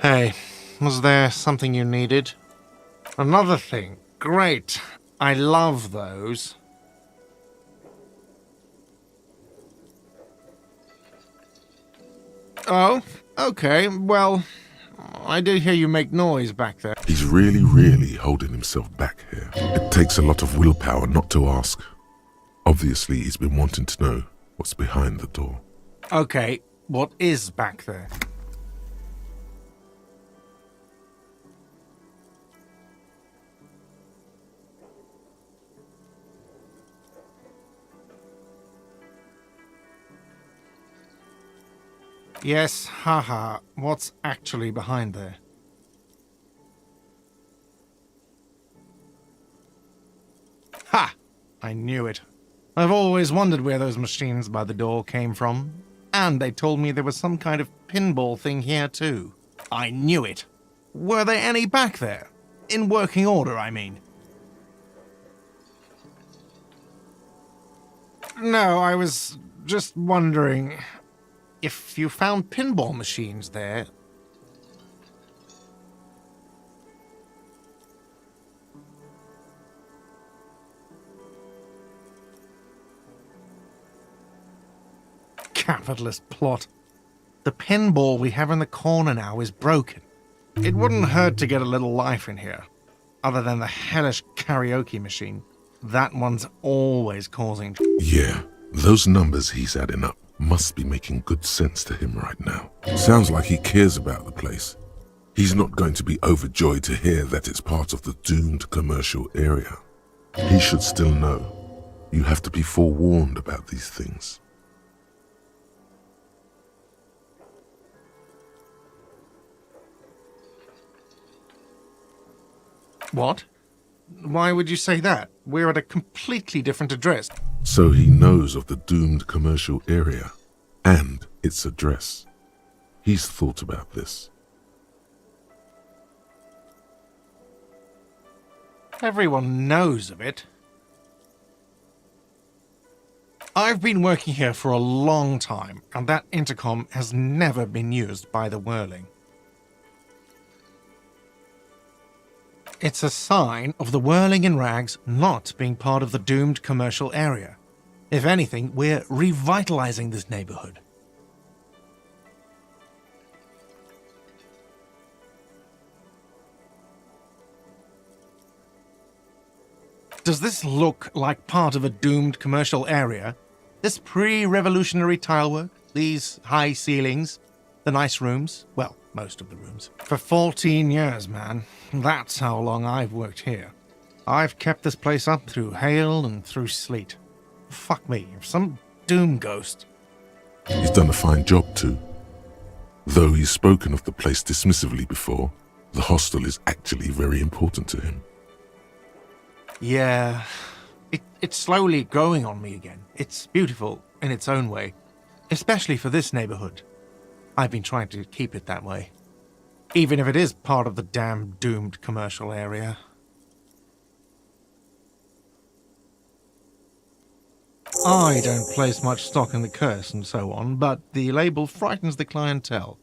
Hey, was there something you needed? Another thing. Great. I love those. Oh, okay. Well, I did hear you make noise back there. He's really holding himself back here. It takes a lot of willpower not to ask. Obviously, he's been wanting to know what's behind the door. Okay, what is back there? Yes, haha. What's actually behind there? Ha! I knew it. I've always wondered where those machines by the door came from. And they told me there was some kind of pinball thing here too. I knew it. Were there any back there? In working order, I mean. No, I was just wondering if you found pinball machines there. Capitalist plot. The pinball we have in the corner now is broken. It wouldn't hurt to get a little life in here. Other than the hellish karaoke machine. That one's always causing... Yeah, those numbers he's adding up must be making good sense to him right now. Sounds like he cares about the place. He's not going to be overjoyed to hear that it's part of the doomed commercial area. He should still know. You have to be forewarned about these things. What? Why would you say that? We're at a completely different address. So he knows of the doomed commercial area and its address. He's thought about this. Everyone knows of it. I've been working here for a long time, and that intercom has never been used by the Whirling. It's a sign of the Whirling in Rags not being part of the doomed commercial area. If anything, we're revitalizing this neighborhood. Does this look like part of a doomed commercial area? This pre-revolutionary tilework? These high ceilings? The nice rooms? Well, most of the rooms. For 14 years, man. That's how long I've worked here. I've kept this place up through hail and through sleet. Fuck me, some doom ghost. He's done a fine job too. Though he's spoken of the place dismissively before, the hostel is actually very important to him. Yeah, it's slowly growing on me again. It's beautiful in its own way, especially for this neighborhood. I've been trying to keep it that way, even if it is part of the damn doomed commercial area. I don't place much stock in the curse and so on, but the label frightens the clientele.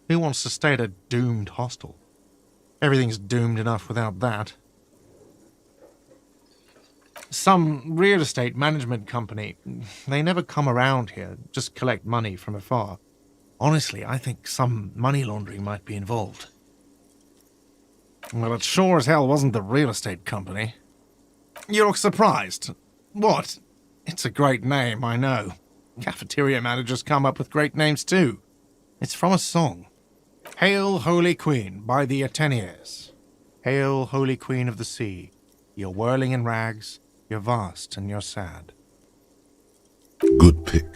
Who wants to stay at a doomed hostel? Everything's doomed enough without that. Some real estate management company, they never come around here, just collect money from afar. Honestly, I think some money laundering might be involved. Well, it sure as hell wasn't the real estate company. You look surprised. What? It's a great name, I know. Cafeteria managers come up with great names too. It's from a song. Hail, Holy Queen, by the Ateniers. Hail, Holy Queen of the Sea. You're whirling in rags, you're vast and you're sad. Good pick.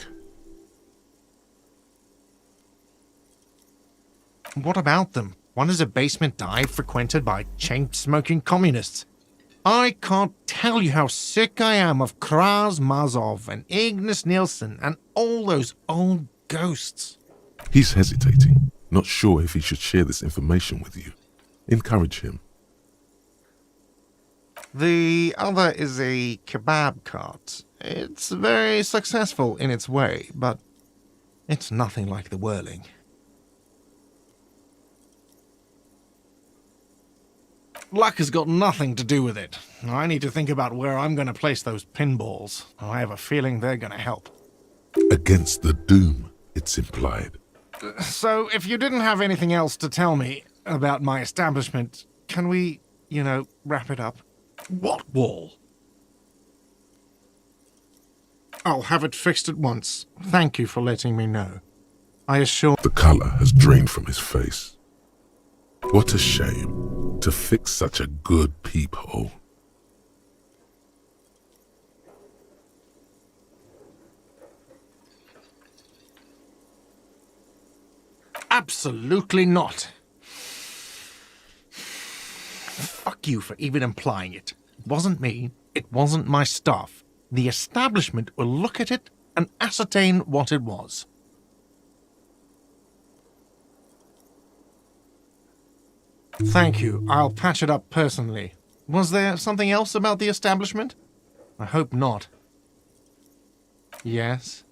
What about them? One is a basement dive frequented by chain-smoking communists. I can't tell you how sick I am of Kraz Mazov and Ignis Nielsen and all those old ghosts. He's hesitating, not sure if he should share this information with you. Encourage him. The other is a kebab cart. It's very successful in its way, but it's nothing like the Whirling. Luck has got nothing to do with it. I need to think about where I'm going to place those pinballs. I have a feeling they're going to help. Against the doom, it's implied. So, if you didn't have anything else to tell me about my establishment, can we, wrap it up? What wall? I'll have it fixed at once. Thank you for letting me know. I assure... The colour has drained from his face. What a shame to fix such a good peephole. Absolutely not. Fuck you for even implying it. It wasn't me. It wasn't my staff. The establishment will look at it and ascertain what it was. Thank you. I'll patch it up personally. Was there something else about the establishment? I hope not. Yes?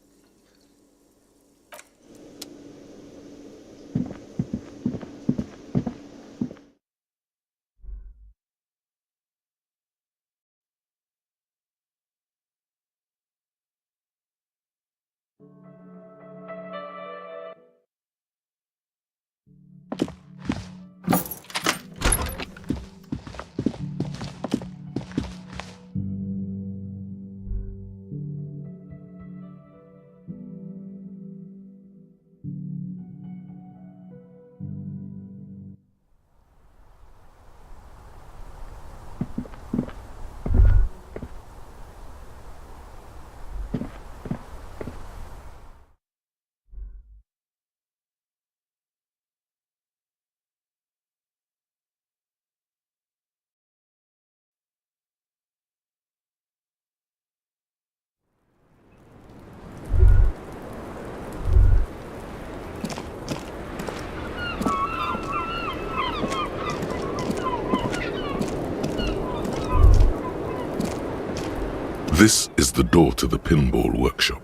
This is the door to the pinball workshop.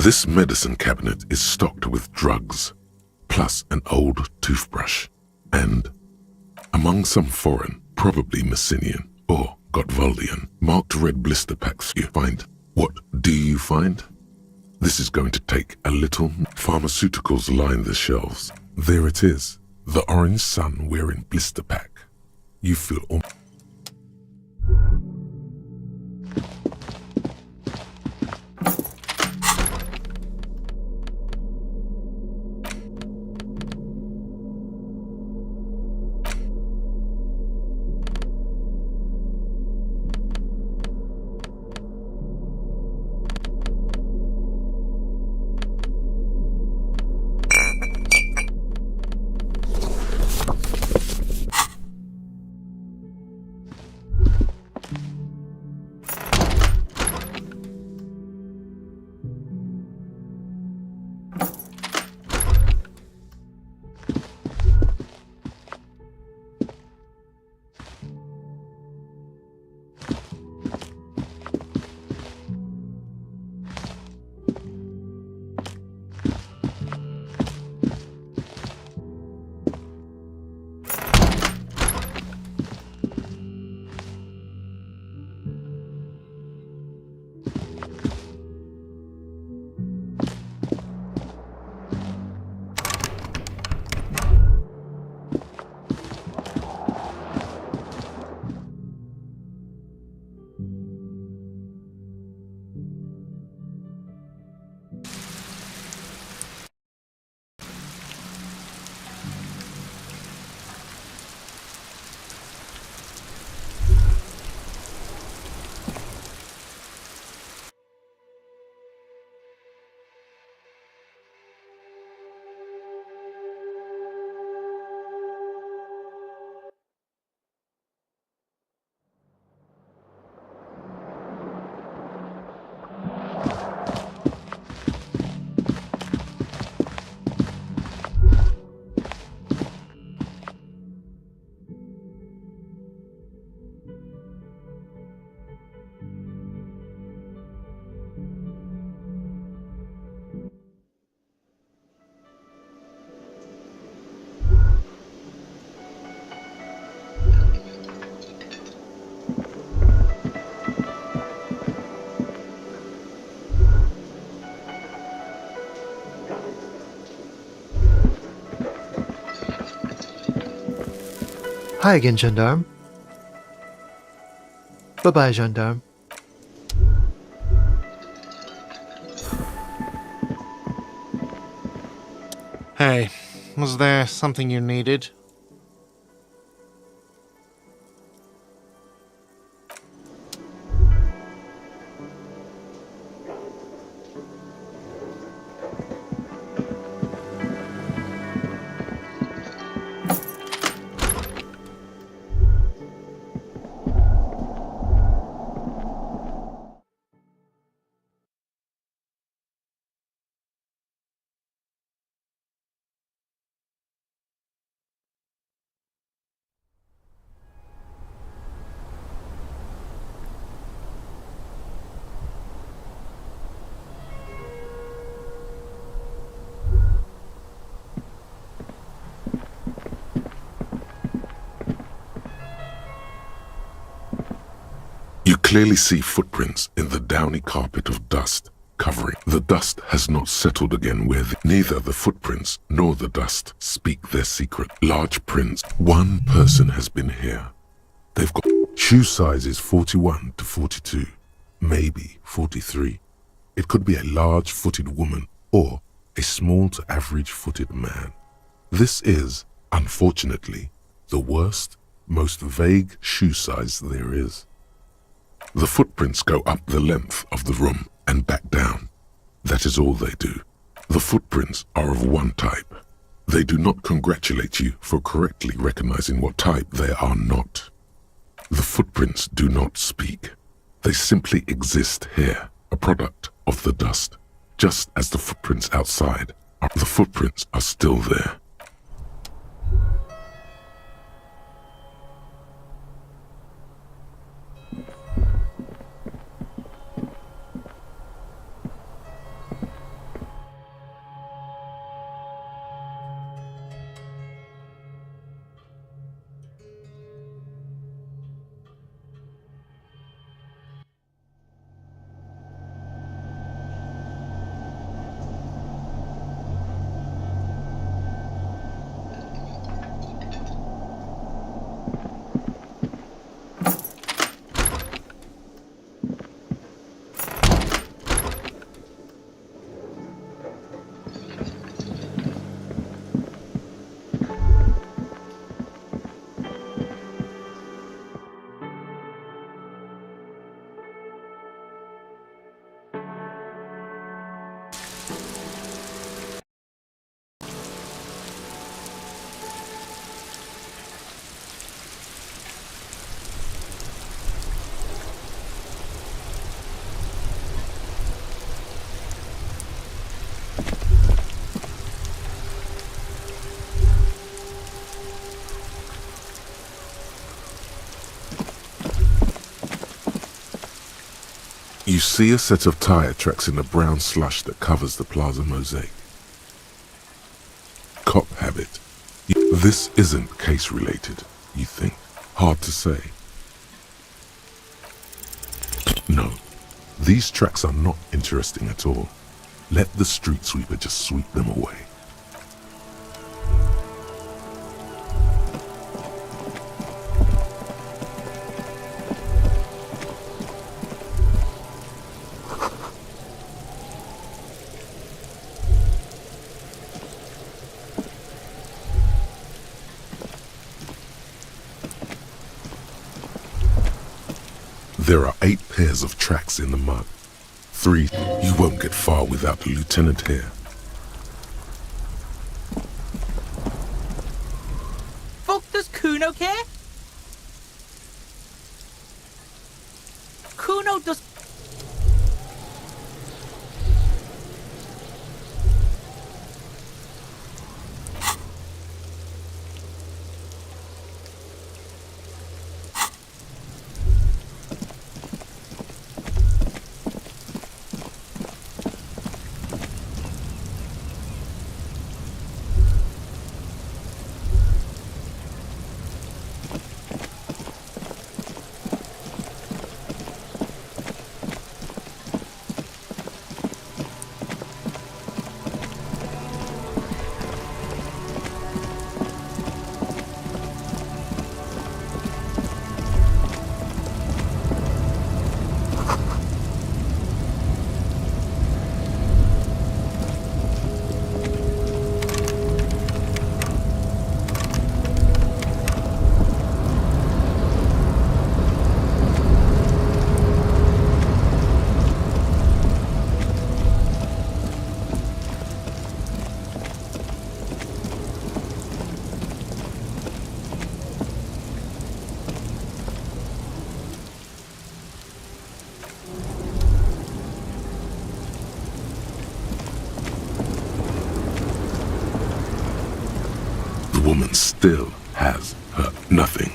This medicine cabinet is stocked with drugs, plus an old toothbrush, and, among some foreign, probably Messinian or Gotwaldian, marked red blister packs you find. What do you find? This is going to take a little. Pharmaceuticals line the shelves. There it is, the orange sun wearing blister pack. You feel Hi again, gendarme. Bye-bye, gendarme. Hey, was there something you needed? You clearly see footprints in the downy carpet of dust covering. The dust has not settled again where neither the footprints nor the dust speak their secret. Large prints. One person has been here. They've got shoe sizes 41 to 42, maybe 43. It could be a large-footed woman or a small to average-footed man. This is, unfortunately, the worst, most vague shoe size there is. The footprints go up the length of the room and back down. That is all they do. The footprints are of one type. They do not congratulate you for correctly recognizing what type they are not. The footprints do not speak. They simply exist here, a product of the dust. Just as the footprints outside are, the footprints are still there. You see a set of tire tracks in the brown slush that covers the plaza mosaic. Cop habit. This isn't case related, you think. Hard to say. No, these tracks are not interesting at all. Let the street sweeper just sweep them away. There are 8 pairs of tracks in the mud. 3, you won't get far without a lieutenant here. Fuck, does Kuno care? Kuno does... woman still has her nothing.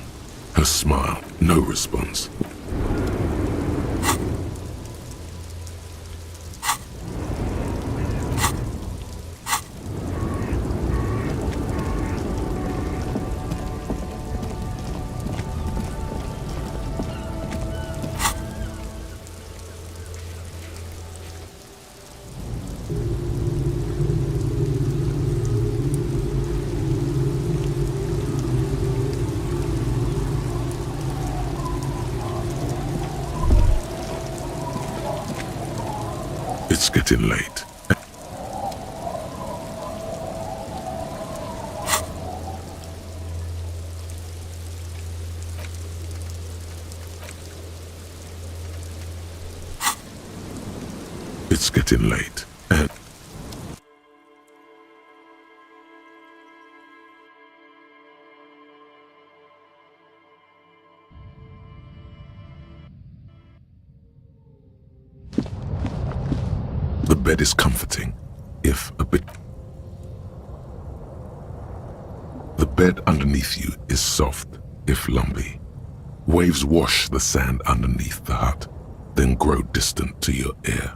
Her smile, no response. It's getting late. It's getting late, and the bed is comforting, if a bit. The bed underneath you is soft, if lumpy. Waves wash the sand underneath the hut, then grow distant to your ear.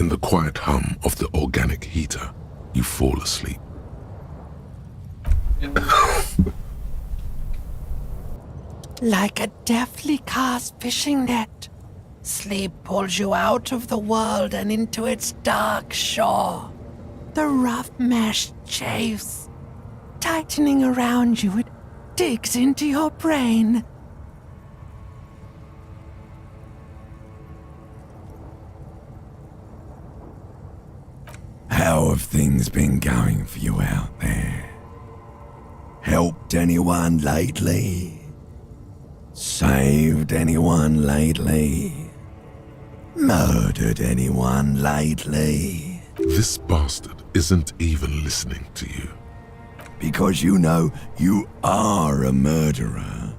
In the quiet hum of the organic heater, you fall asleep. Like a deftly cast fishing net, sleep pulls you out of the world and into its dark shore. The rough mesh chafes. Tightening around you, it digs into your brain. How have things been going for you out there? Helped anyone lately? Saved anyone lately? Murdered anyone lately? This bastard isn't even listening to you. Because you know you are a murderer.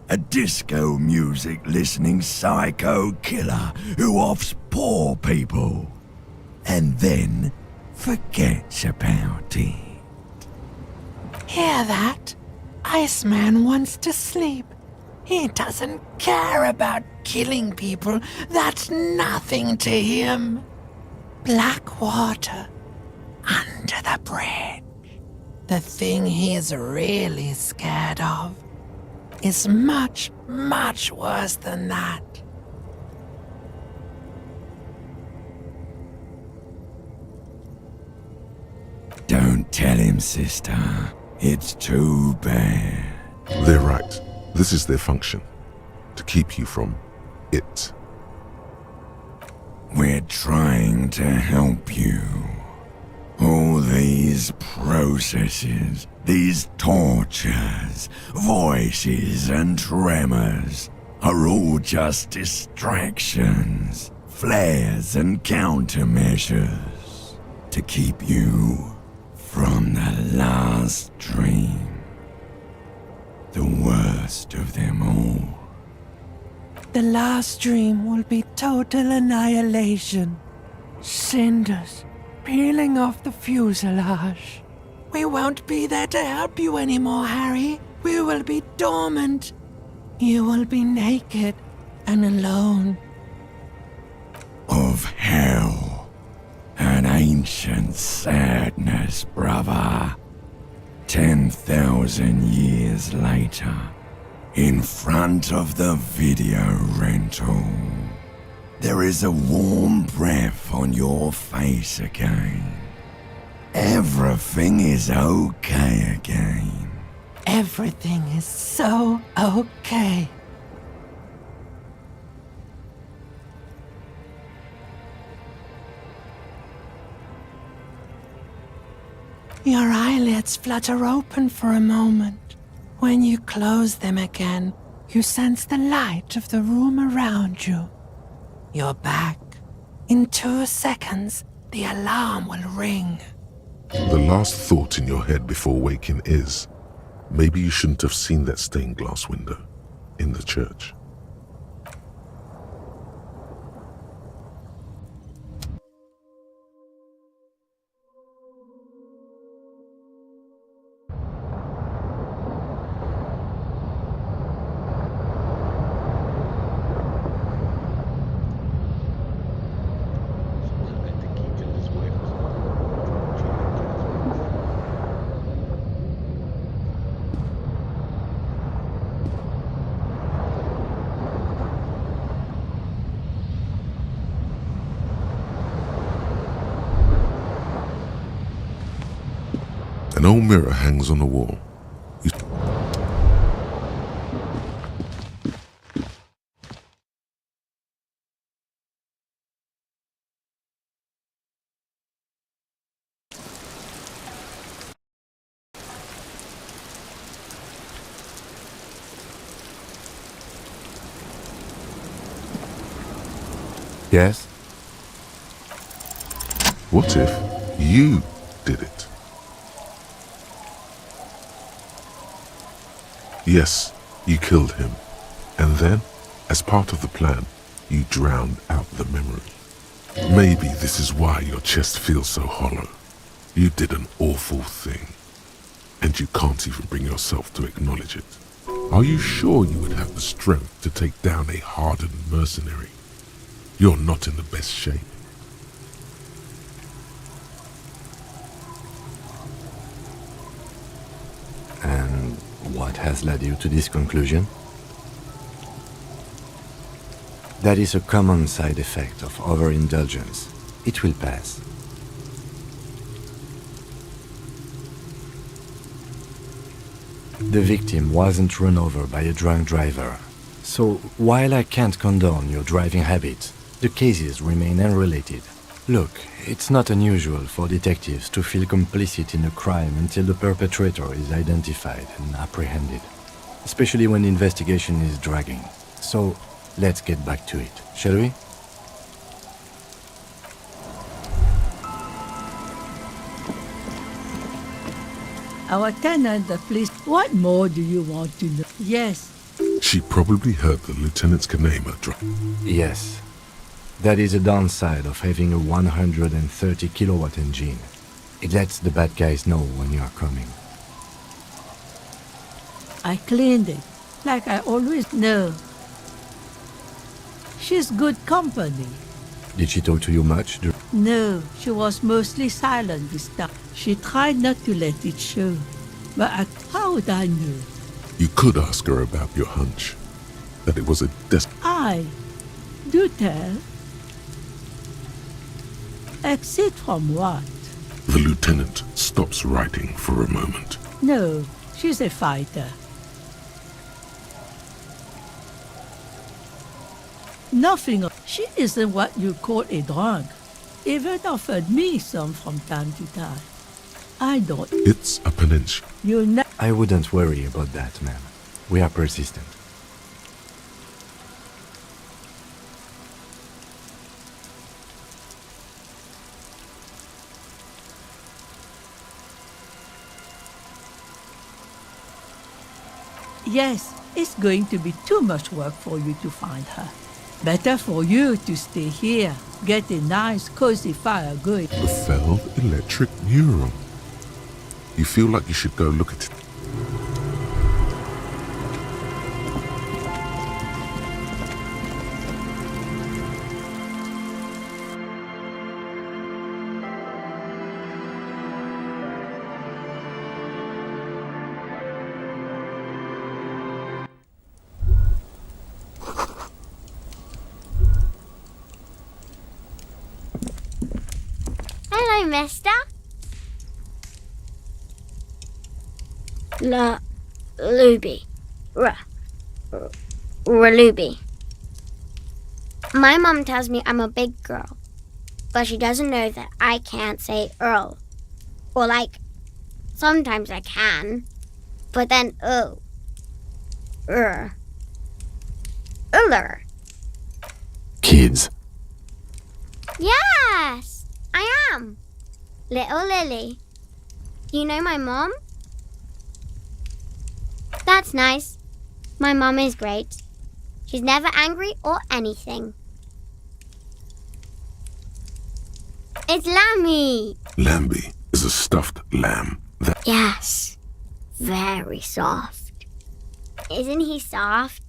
A disco music listening psycho killer who offs poor people. And then forgets about it. Hear that? Iceman wants to sleep. He doesn't care about killing people. That's nothing to him. Black water under the bridge. The thing he's really scared of is much, much worse than that. Don't tell him, sister. It's too bad. They're right. This is their function. To keep you from it. We're trying to help you. All these processes, these tortures, voices and tremors are all just distractions, flares and countermeasures to keep you from the last dream. The worst of them all. The last dream will be total annihilation. Cinders peeling off the fuselage. We won't be there to help you anymore, Harry. We will be dormant. You will be naked and alone. Of hell. An ancient sadness, brother. 10,000 years later, in front of the video rental, there is a warm breath on your face again. Everything is okay again. Everything is so okay. Your eyelids flutter open for a moment. When you close them again, you sense the light of the room around you. You're back. In 2 seconds, the alarm will ring. The last thought in your head before waking is, maybe you shouldn't have seen that stained glass window in the church. No mirror hangs on the wall. You Yes? What if you did it? Yes, you killed him. And then, as part of the plan, you drowned out the memory. Maybe this is why your chest feels so hollow. You did an awful thing. And you can't even bring yourself to acknowledge it. Are you sure you would have the strength to take down a hardened mercenary? You're not in the best shape. And what has led you to this conclusion? That is a common side effect of overindulgence. It will pass. The victim wasn't run over by a drunk driver. So, while I can't condone your driving habits, the cases remain unrelated. Look, it's not unusual for detectives to feel complicit in a crime until the perpetrator is identified and apprehended, especially when the investigation is dragging. So, let's get back to it, shall we? Our tenant, the police. What more do you want to know? Yes. She probably heard the lieutenant's Kanema drop. Yes. That is a downside of having a 130 kilowatt engine. It lets the bad guys know when you are coming. I cleaned it, like I always know. She's good company. Did she talk to you much? No, she was mostly silent this time. She tried not to let it show. But how would I know? You could ask her about your hunch. That it was a I do tell. Exit from what? The lieutenant stops writing for a moment. No, she's a fighter. Nothing. She isn't what you call a drunk. Even offered me some from time to time. I don't. It's a peninsula. You know. I wouldn't worry about that, ma'am. We are persistent. Yes, it's going to be too much work for you to find her. Better for you to stay here, get a nice cozy fire going. The failed electric neuron. You feel like you should go look at it. Hello, mister. Luby. Luby. My mom tells me I'm a big girl, but she doesn't know that I can't say Earl. Or sometimes I can, but then Uller. Kids. Yes, I am. Little Lily. You know my mom? That's nice. My mom is great. She's never angry or anything. It's Lammy. Lambie is a stuffed lamb. That Yes, very soft. Isn't he soft?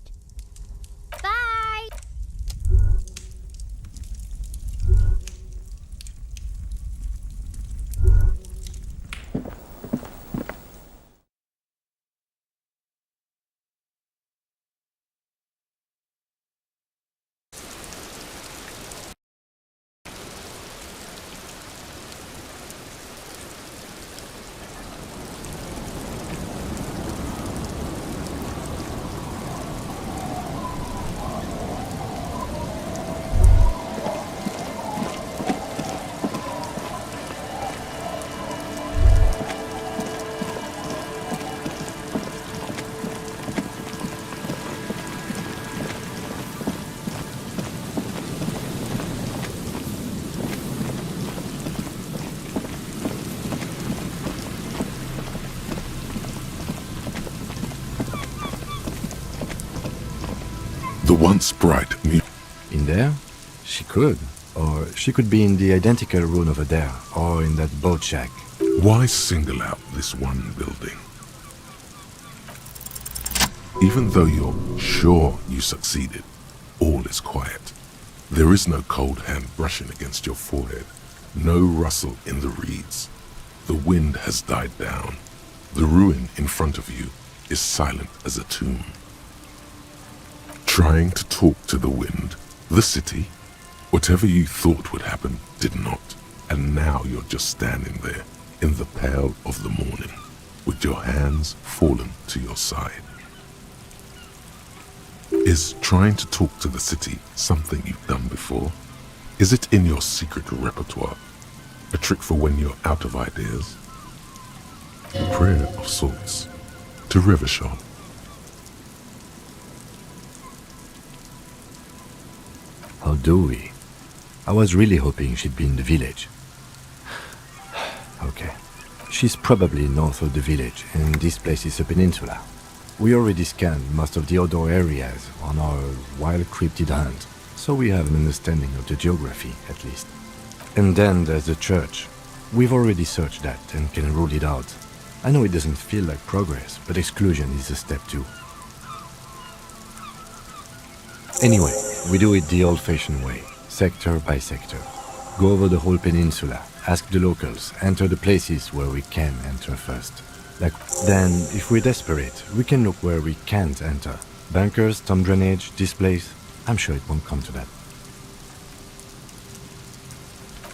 Bye. The once bright new... In there? She could. Or she could be in the identical room over there, or in that boat shack. Why single out this one building? Even though you're sure you succeeded, all is quiet. There is no cold hand brushing against your forehead, no rustle in the reeds. The wind has died down. The ruin in front of you is silent as a tomb. Trying to talk to the wind, the city, whatever you thought would happen did not. And now you're just standing there in the pale of the morning, with your hands fallen to your side. Is trying to talk to the city something you've done before? Is it in your secret repertoire? A trick for when you're out of ideas? A prayer of sorts to Revachol. How do we? I was really hoping she'd be in the village. Okay. She's probably north of the village, and this place is a peninsula. We already scanned most of the outdoor areas on our wild cryptid hunt, so we have an understanding of the geography, at least. And then there's the church. We've already searched that and can rule it out. I know it doesn't feel like progress, but exclusion is a step too. Anyway, we do it the old-fashioned way, sector by sector. Go over the whole peninsula, ask the locals, enter the places where we can enter first. Then, if we're desperate, we can look where we can't enter. Bunkers, storm drainage, this place. I'm sure it won't come to that.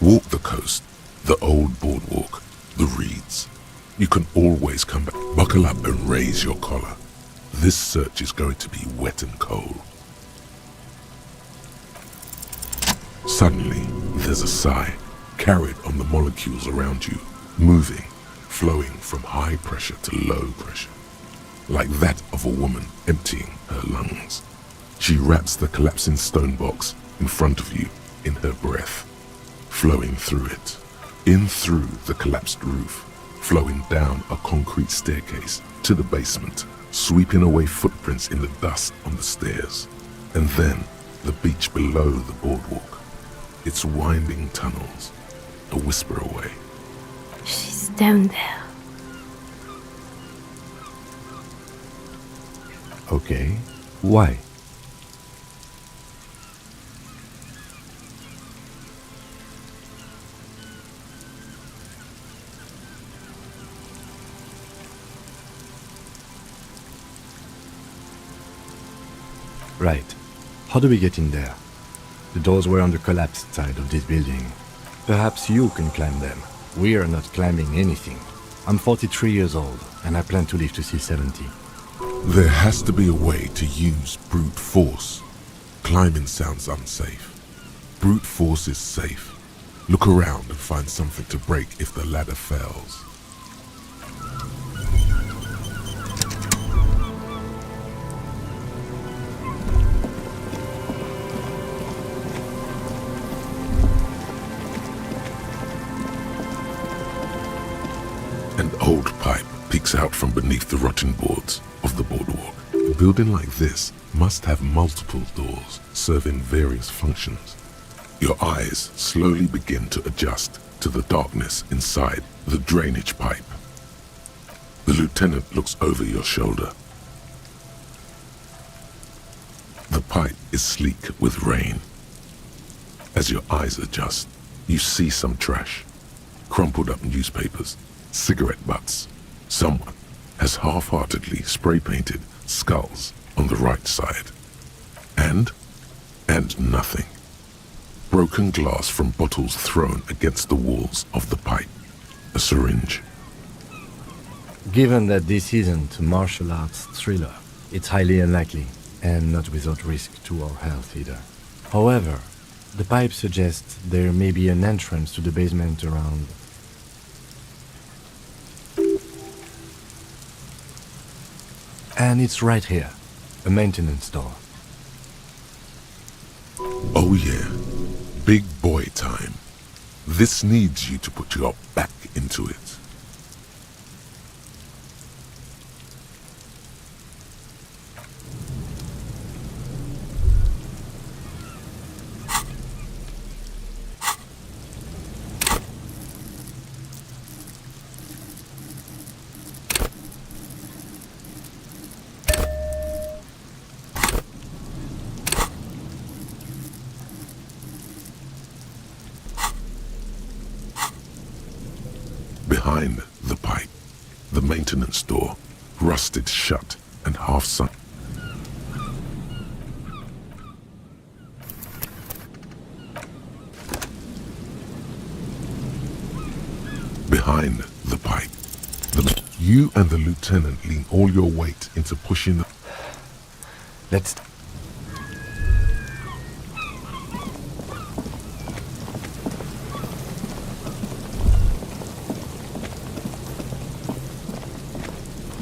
Walk the coast, the old boardwalk, the reeds. You can always come back. Buckle up and raise your collar. This search is going to be wet and cold. Suddenly, there's a sigh, carried on the molecules around you, moving, flowing from high pressure to low pressure, like that of a woman emptying her lungs. She wraps the collapsing stone box in front of you in her breath, flowing through it, in through the collapsed roof, flowing down a concrete staircase to the basement, sweeping away footprints in the dust on the stairs, and then the beach below the boardwalk, its winding tunnels, a whisper away. She's down there. Okay, why? Right. How do we get in there? The doors were on the collapsed side of this building. Perhaps you can climb them. We are not climbing anything. I'm 43 years old, and I plan to live to see 70. There has to be a way to use brute force. Climbing sounds unsafe. Brute force is safe. Look around and find something to break if the ladder fails. An old pipe peeks out from beneath the rotting boards of the boardwalk. A building like this must have multiple doors serving various functions. Your eyes slowly begin to adjust to the darkness inside the drainage pipe. The lieutenant looks over your shoulder. The pipe is sleek with rain. As your eyes adjust, you see some trash, crumpled up newspapers, cigarette butts. Someone has half-heartedly spray-painted skulls on the right side. And nothing. Broken glass from bottles thrown against the walls of the pipe. A syringe. Given that this isn't a martial arts thriller, it's highly unlikely, and not without risk to our health either. However, the pipe suggests there may be an entrance to the basement around. And it's right here, a maintenance door. Oh yeah, big boy time. This needs you to put your back into it. maintenance door, rusted shut and half sunk. Behind the pipe, you and the lieutenant lean all your weight into pushing the... Let's...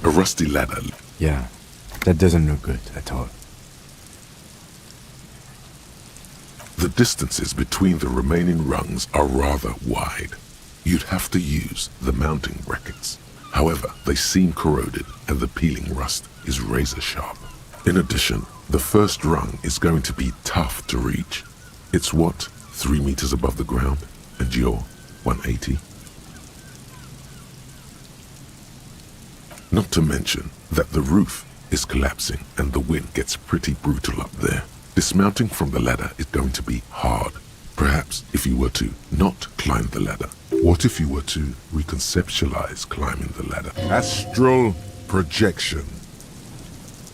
A rusty ladder. Yeah, that doesn't look good at all. The distances between the remaining rungs are rather wide. You'd have to use the mounting brackets. However, they seem corroded and the peeling rust is razor sharp. In addition, the first rung is going to be tough to reach. It's what, 3 meters above the ground, and you're 180? Not to mention that the roof is collapsing and the wind gets pretty brutal up there. Dismounting from the ladder is going to be hard. Perhaps if you were to not climb the ladder. What if you were to reconceptualize climbing the ladder? Astral projection.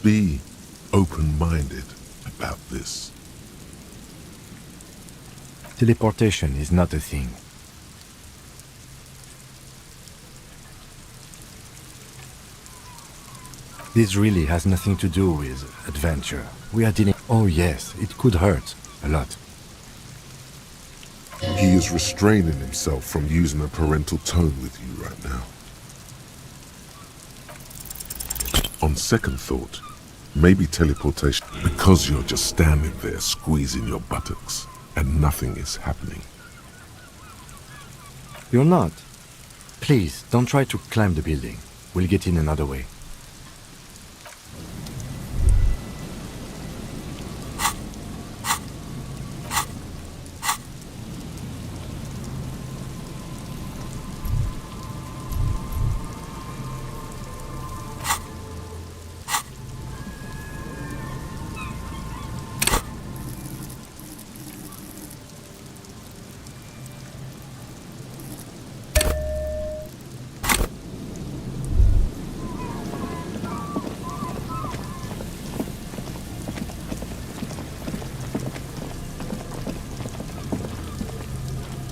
Be open-minded about this. Teleportation is not a thing. This really has nothing to do with adventure. We are dealing... Oh yes, it could hurt. A lot. He is restraining himself from using a parental tone with you right now. On second thought, maybe teleportation, because you're just standing there squeezing your buttocks and nothing is happening. You're not. Please, don't try to climb the building. We'll get in another way.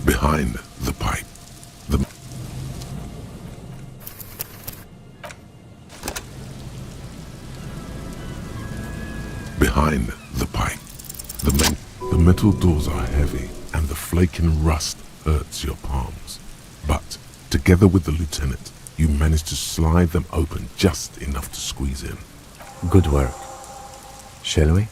Behind the pipe, Behind the pipe, the metal doors are heavy and the flaking rust hurts your palms. But together with the lieutenant, you manage to slide them open just enough to squeeze in. Good work. Shall we?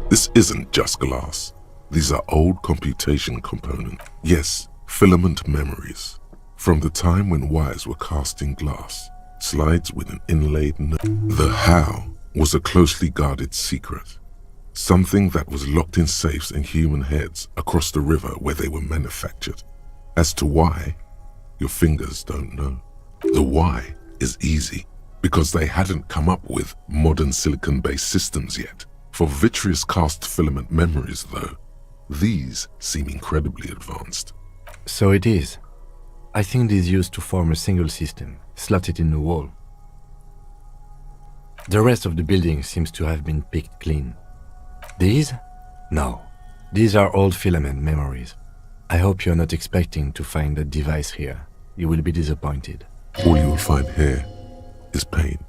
This isn't just glass. These are old computation components. Yes, filament memories. From the time when wires were cast in glass, slides with an inlaid note. The how was a closely guarded secret. Something that was locked in safes in human heads across the river where they were manufactured. As to why, your fingers don't know. The why is easy, because they hadn't come up with modern silicon-based systems yet. For vitreous cast filament memories, though, these seem incredibly advanced. So it is. I think these used to form a single system, slotted in the wall. The rest of the building seems to have been picked clean. These? No. These are old filament memories. I hope you're not expecting to find that device here. You will be disappointed. All you will find here is pain.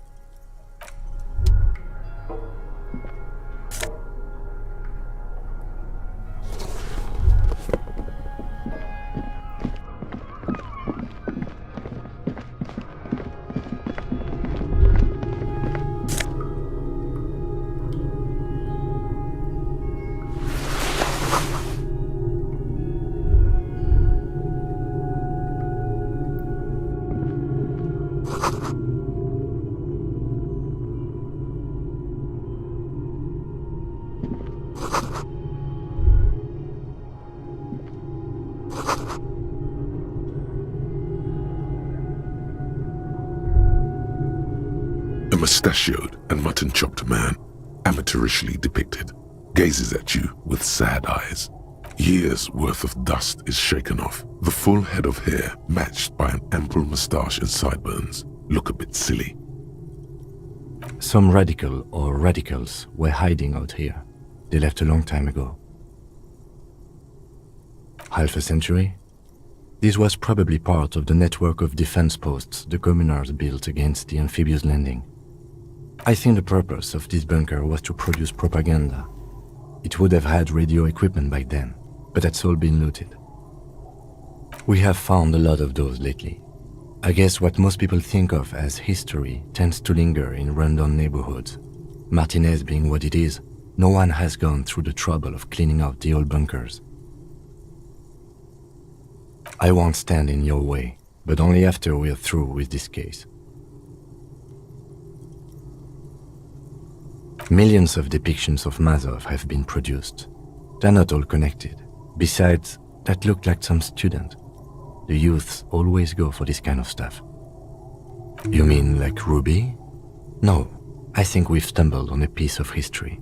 A mustachioed and mutton-chopped man, amateurishly depicted, gazes at you with sad eyes. Years' worth of dust is shaken off. The full head of hair, matched by an ample moustache and sideburns, look a bit silly. Some radical or radicals were hiding out here. They left a long time ago. Half a century? This was probably part of the network of defense posts the communers built against the amphibious landing. I think the purpose of this bunker was to produce propaganda. It would have had radio equipment back then, but that's all been looted. We have found a lot of those lately. I guess what most people think of as history tends to linger in rundown neighborhoods. Martinez being what it is, no one has gone through the trouble of cleaning out the old bunkers. I won't stand in your way, but only after we're through with this case. Millions of depictions of Mazov have been produced. They're not all connected. Besides, that looked like some student. The youths always go for this kind of stuff. You mean like Ruby? No, I think we've stumbled on a piece of history.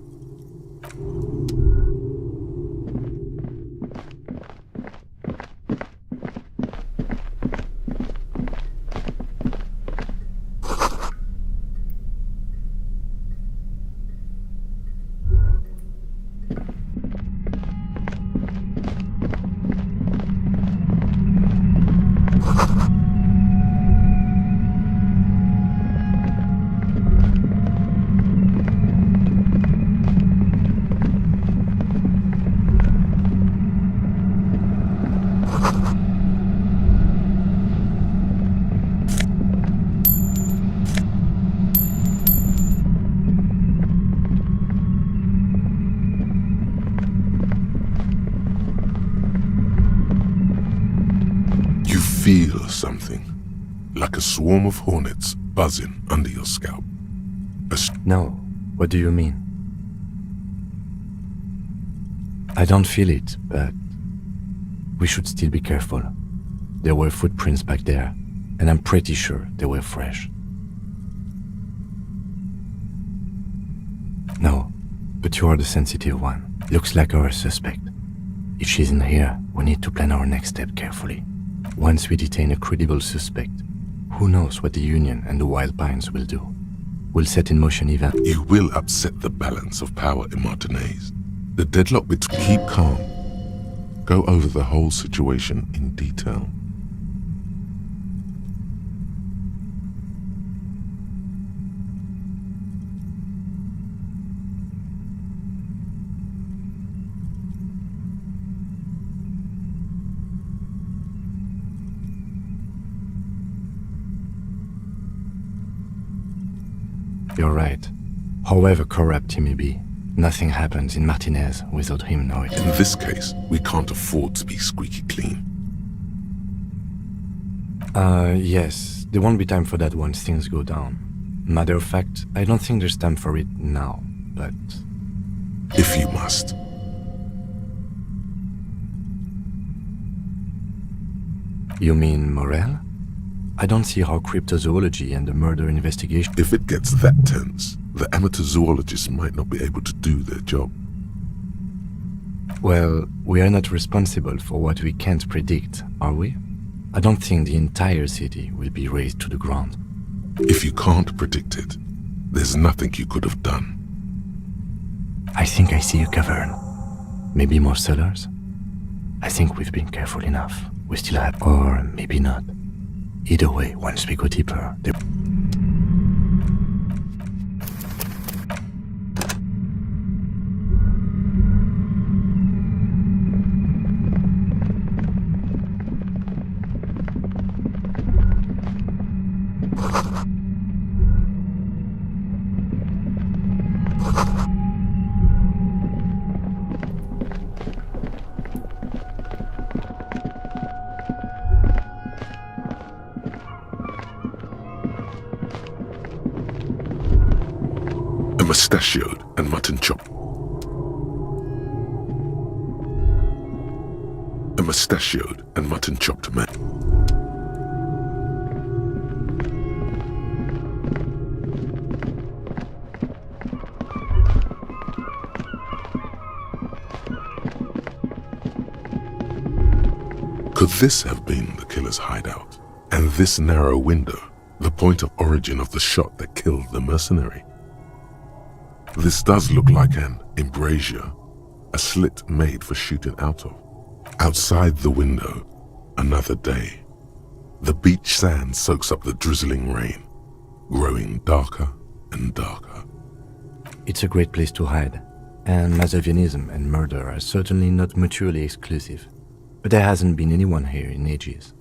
Feel something, like a swarm of hornets buzzing under your scalp. No, what do you mean? I don't feel it, but we should still be careful. There were footprints back there, and I'm pretty sure they were fresh. No, but you are the sensitive one. Looks like our suspect. If she's in here, we need to plan our next step carefully. Once we detain a credible suspect, who knows what the Union and the Wild Pines will do? We'll set in motion events. You will upset the balance of power in Martinez. The deadlock between... Keep calm. Go over the whole situation in detail. You're right. However corrupt he may be, nothing happens in Martinez without him knowing it. In this case, we can't afford to be squeaky clean. Yes. There won't be time for that once things go down. Matter of fact, I don't think there's time for it now, but... If you must. You mean Morel? I don't see how cryptozoology and the murder investigation... If it gets that tense, the amateur zoologists might not be able to do their job. Well, we are not responsible for what we can't predict, are we? I don't think the entire city will be razed to the ground. If you can't predict it, there's nothing you could have done. I think I see a cavern. Maybe more cellars? I think we've been careful enough. We still have... or maybe not. Either way, once we go deeper, A mustachioed and mutton chopped. A mustachioed and mutton chopped man. Could this have been the killer's hideout? And this narrow window, the point of origin of the shot that killed the mercenary? This does look like an embrasure, a slit made for shooting out of. Outside the window, another day. The beach sand soaks up the drizzling rain, growing darker and darker. it's a great place to hide. And Mazovianism and murder are certainly not mutually exclusive. But there hasn't been anyone here in ages.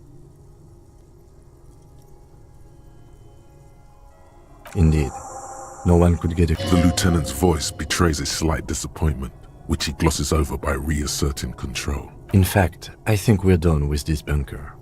Indeed, no one could get a... The lieutenant's voice betrays a slight disappointment, which he glosses over by reasserting control. In fact, I think we're done with this bunker.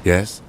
Yes?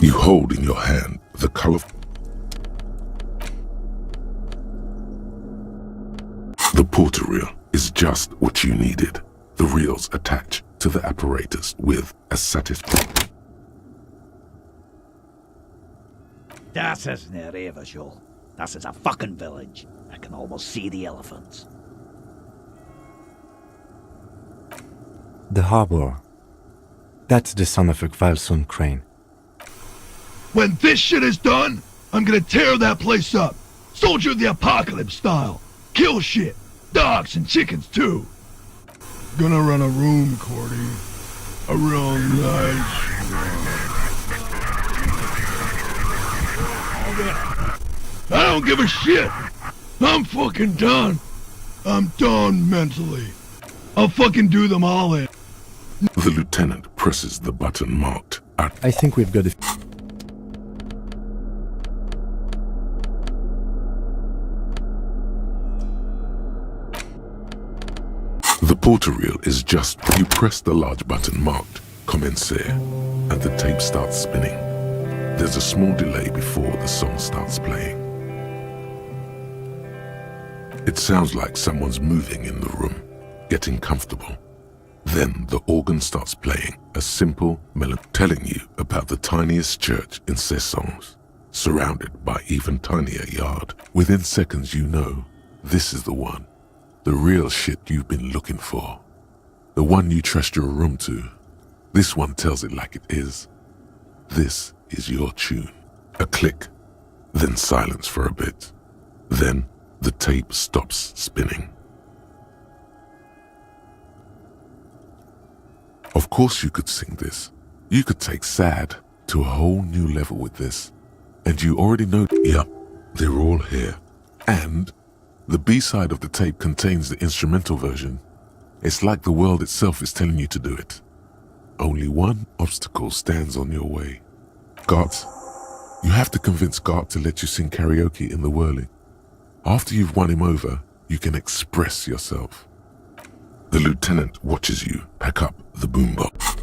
You hold in your hand the color. The porter reel is just what you needed. The reels attach to the apparatus with a satisfying. Das isn't a river, Joel. Das is a fucking village. I can almost see the elephants. The harbor. That's the son of a Kvalsund crane. When this shit is done, I'm gonna tear that place up. Soldier of the apocalypse style. Kill shit. Dogs and chickens too. Gonna run a room, Cordy. A real nice I don't give a shit. I'm fucking done. I'm done mentally. I'll fucking do them all in. The lieutenant presses the button marked at. I think we've got a... The porter reel is just. You press the large button marked Commencer, and the tape starts spinning. There's a small delay before the song starts playing. It sounds like someone's moving in the room, getting comfortable. Then the organ starts playing a simple melody telling you about the tiniest church in Cessons, surrounded by even tinier yard. Within seconds you know this is the one, the real shit you've been looking for, the one you trust your room to. This one tells it like it is. This is your tune. A click, then silence for a bit. Then the tape stops spinning. Of course you could sing this. You could take sad to a whole new level with this. And you already know, yep, they're all here. And the B-side of the tape contains the instrumental version. It's like the world itself is telling you to do it. Only one obstacle stands on your way. Gart, you have to convince Gart to let you sing karaoke in the whirling. After you've won him over, you can express yourself. The lieutenant watches you pack up the boombox.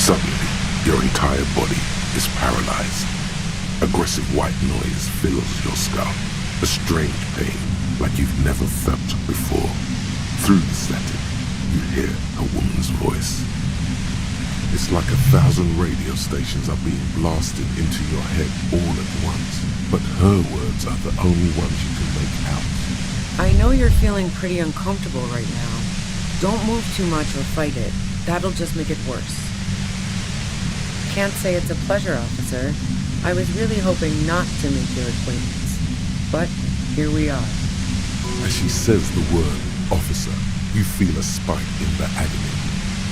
Suddenly, your entire body is paralyzed. Aggressive white noise fills your skull. A strange pain like you've never felt before. Through the static, you hear a woman's voice. It's like 1,000 radio stations are being blasted into your head all at once. But her words are the only ones you can make out. I know you're feeling pretty uncomfortable right now. Don't move too much or fight it. That'll just make it worse. Can't say it's a pleasure, officer. I was really hoping not to make your acquaintance. But here we are. As she says the word officer, you feel a spike in the agony.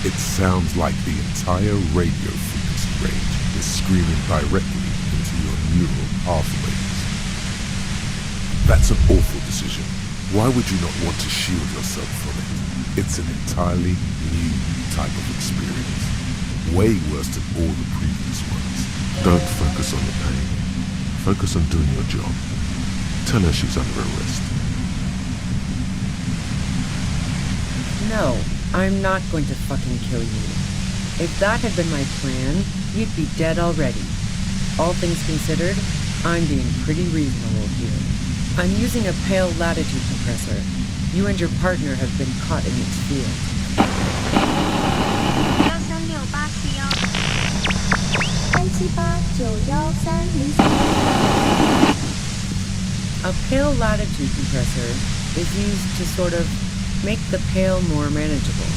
It sounds like the entire radio frequency range is screaming directly into your neural pathways. That's an awful decision. Why would you not want to shield yourself from it? It's an entirely new type of experience. Way worse than all the previous ones. Don't focus on the pain. Focus on doing your job. Tell her she's under arrest. No, I'm not going to fucking kill you. If that had been my plan, you'd be dead already. All things considered, I'm being pretty reasonable here. I'm using a pale latitude compressor. You and your partner have been caught in its field. 378-978-973 A pale latitude compressor is used to sort of make the pale more manageable.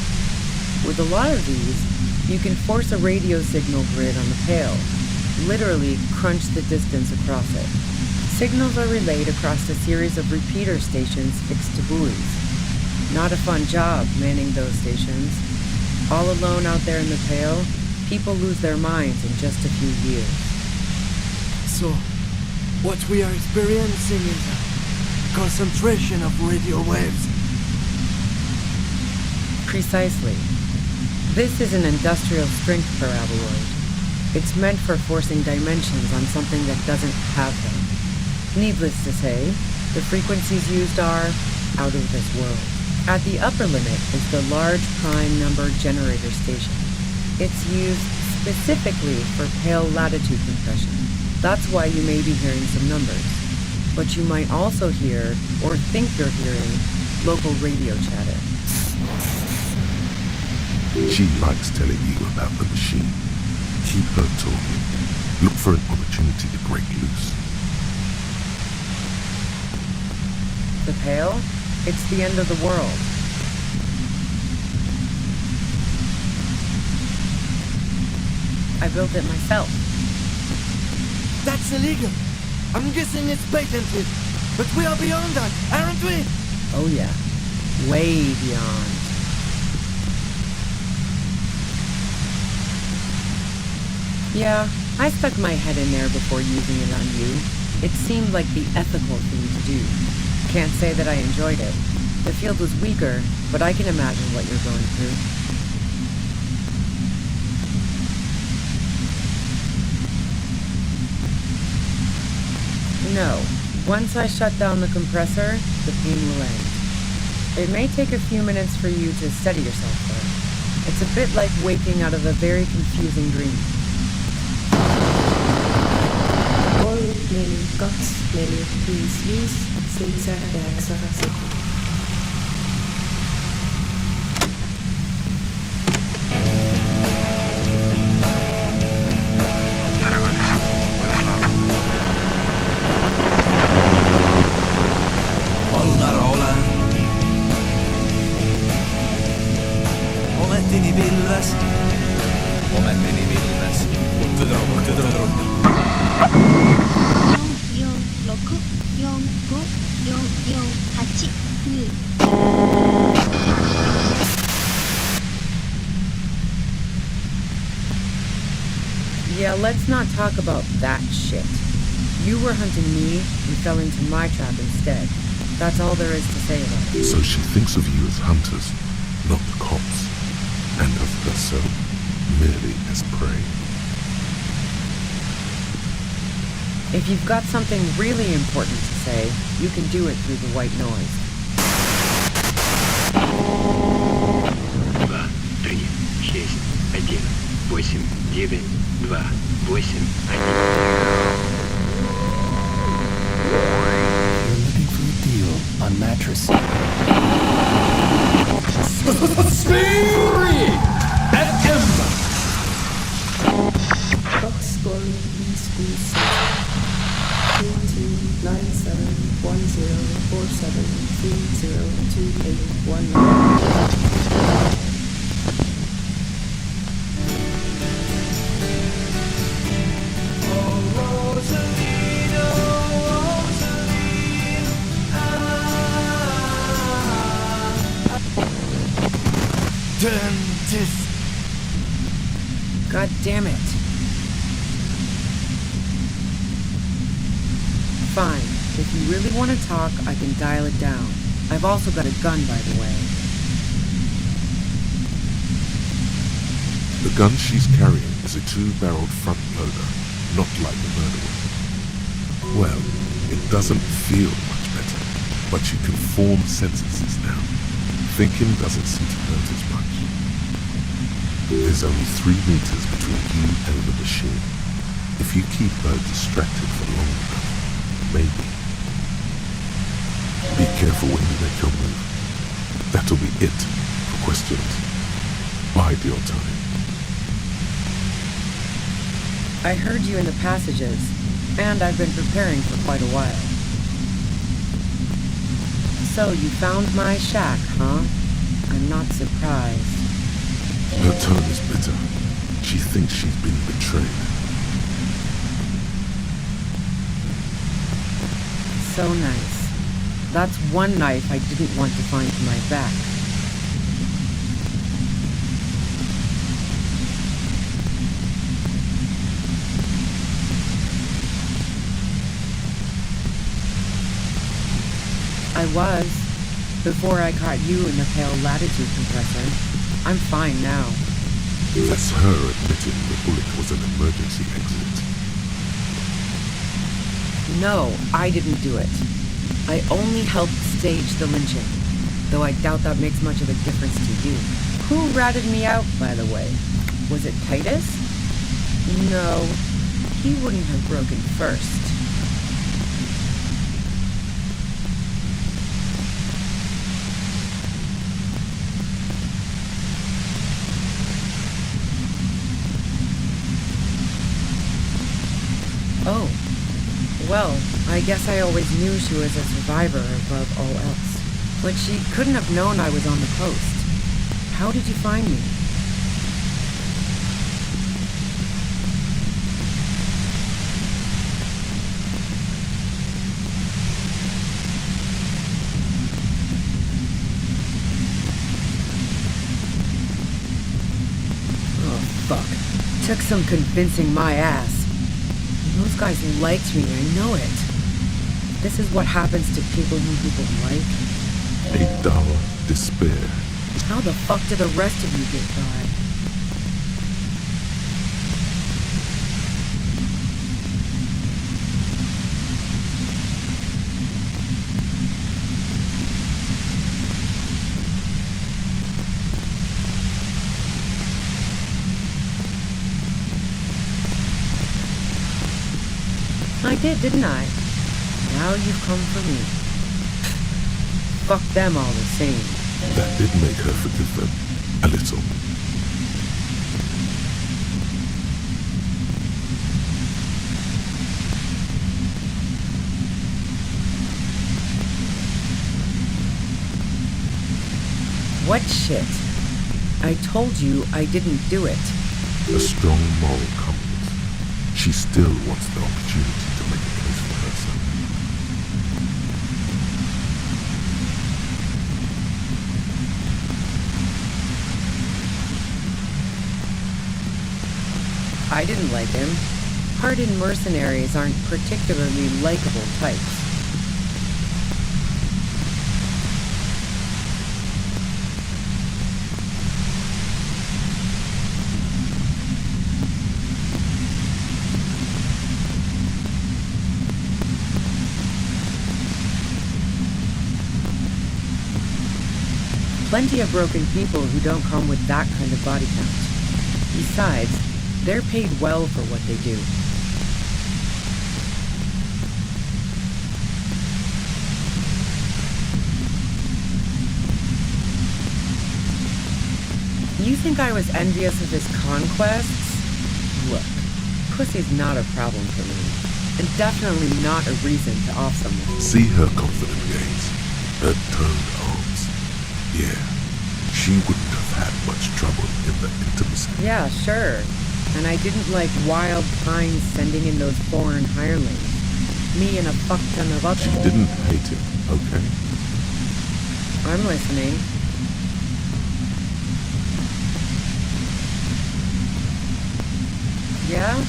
With a lot of these, you can force a radio signal grid on the pale, literally crunch the distance across it. Signals are relayed across a series of repeater stations fixed to buoys. Not a fun job manning those stations. All alone out there in the pale, people lose their minds in just a few years. So, what we are experiencing is a concentration of radio waves. Precisely. This is an industrial strength paraboloid. It's meant for forcing dimensions on something that doesn't have them. Needless to say, the frequencies used are out of this world. At the upper limit is the large prime number generator station. It's used specifically for pale latitude compression. That's why you may be hearing some numbers. But you might also hear, or think you're hearing, local radio chatter. She likes telling you about the machine. Keep her talking. Look for an opportunity to break loose. The pale? It's the end of the world. I built it myself. That's illegal. I'm guessing it's patented. But we are beyond that, aren't we? Oh yeah. Way beyond. Yeah, I stuck my head in there before using it on you. It seemed like the ethical thing to do. Can't say that I enjoyed it. The field was weaker, but I can imagine what you're going through. No. Once I shut down the compressor, the pain will end. It may take a few minutes for you to steady yourself, though. It's a bit like waking out of a very confusing dream. Yeah, let's not talk about that shit. You were hunting me and fell into my trap instead. That's all there is to say about it. So she thinks of you as hunters, not cops, and of herself merely as prey. If you've got something really important to say, you can do it through the white noise. 2, 3, 6, 1, 8, 9, 2, 8, 1. You're looking for a deal on mattress. Spirit FM. Box scoring schools 2297104730281. Dentist. God damn it. Fine. If you really want to talk, I can dial it down. I've also got a gun, by the way. The gun she's carrying is a 2-barreled front loader, not like the murder weapon. Well, it doesn't feel much better, but you can form sentences now. Thinking doesn't seem to hurt as much. There's only 3 meters between you and the machine. If you keep her distracted for long enough, maybe. Be careful when you make your move. That'll be it for questions. Bide your time. I heard you in the passages, and I've been preparing for quite a while. So you found my shack, huh? I'm not surprised. Her tone is bitter. She thinks she's been betrayed. So nice. That's one knife I didn't want to find to my back. I was, before I caught you in the pale latitude compressor. I'm fine now. That's her admitting the bullet was an emergency exit. No, I didn't do it. I only helped stage the lynching, though I doubt that makes much of a difference to you. Who ratted me out, by the way? Was it Titus? No, he wouldn't have broken first. Oh. Well, I guess I always knew she was a survivor above all else. But she couldn't have known I was on the coast. How did you find me? Oh, fuck. Took some convincing my ass. Those guys liked me, I know it. This is what happens to people whom people like. A dull despair. How the fuck did the rest of you get by? I did, didn't I? Now you've come for me. Fuck them all the same. That did make her forgive them. A little. What shit? I told you I didn't do it. A strong moral compass. She still wants the opportunity to make a case for herself. I didn't like him. Hardened mercenaries aren't particularly likable types. Plenty of broken people who don't come with that kind of body count. Besides, they're paid well for what they do. You think I was envious of his conquests? Look, pussy's not a problem for me, and definitely not a reason to off someone. See her confident gaze, her turned arms. Yeah, she wouldn't have had much trouble in the intimacy. Yeah, sure. And I didn't like wild pines sending in those foreign hirelings. Me and a fuck ton of others. She didn't hate him, okay? I'm listening. Yeah?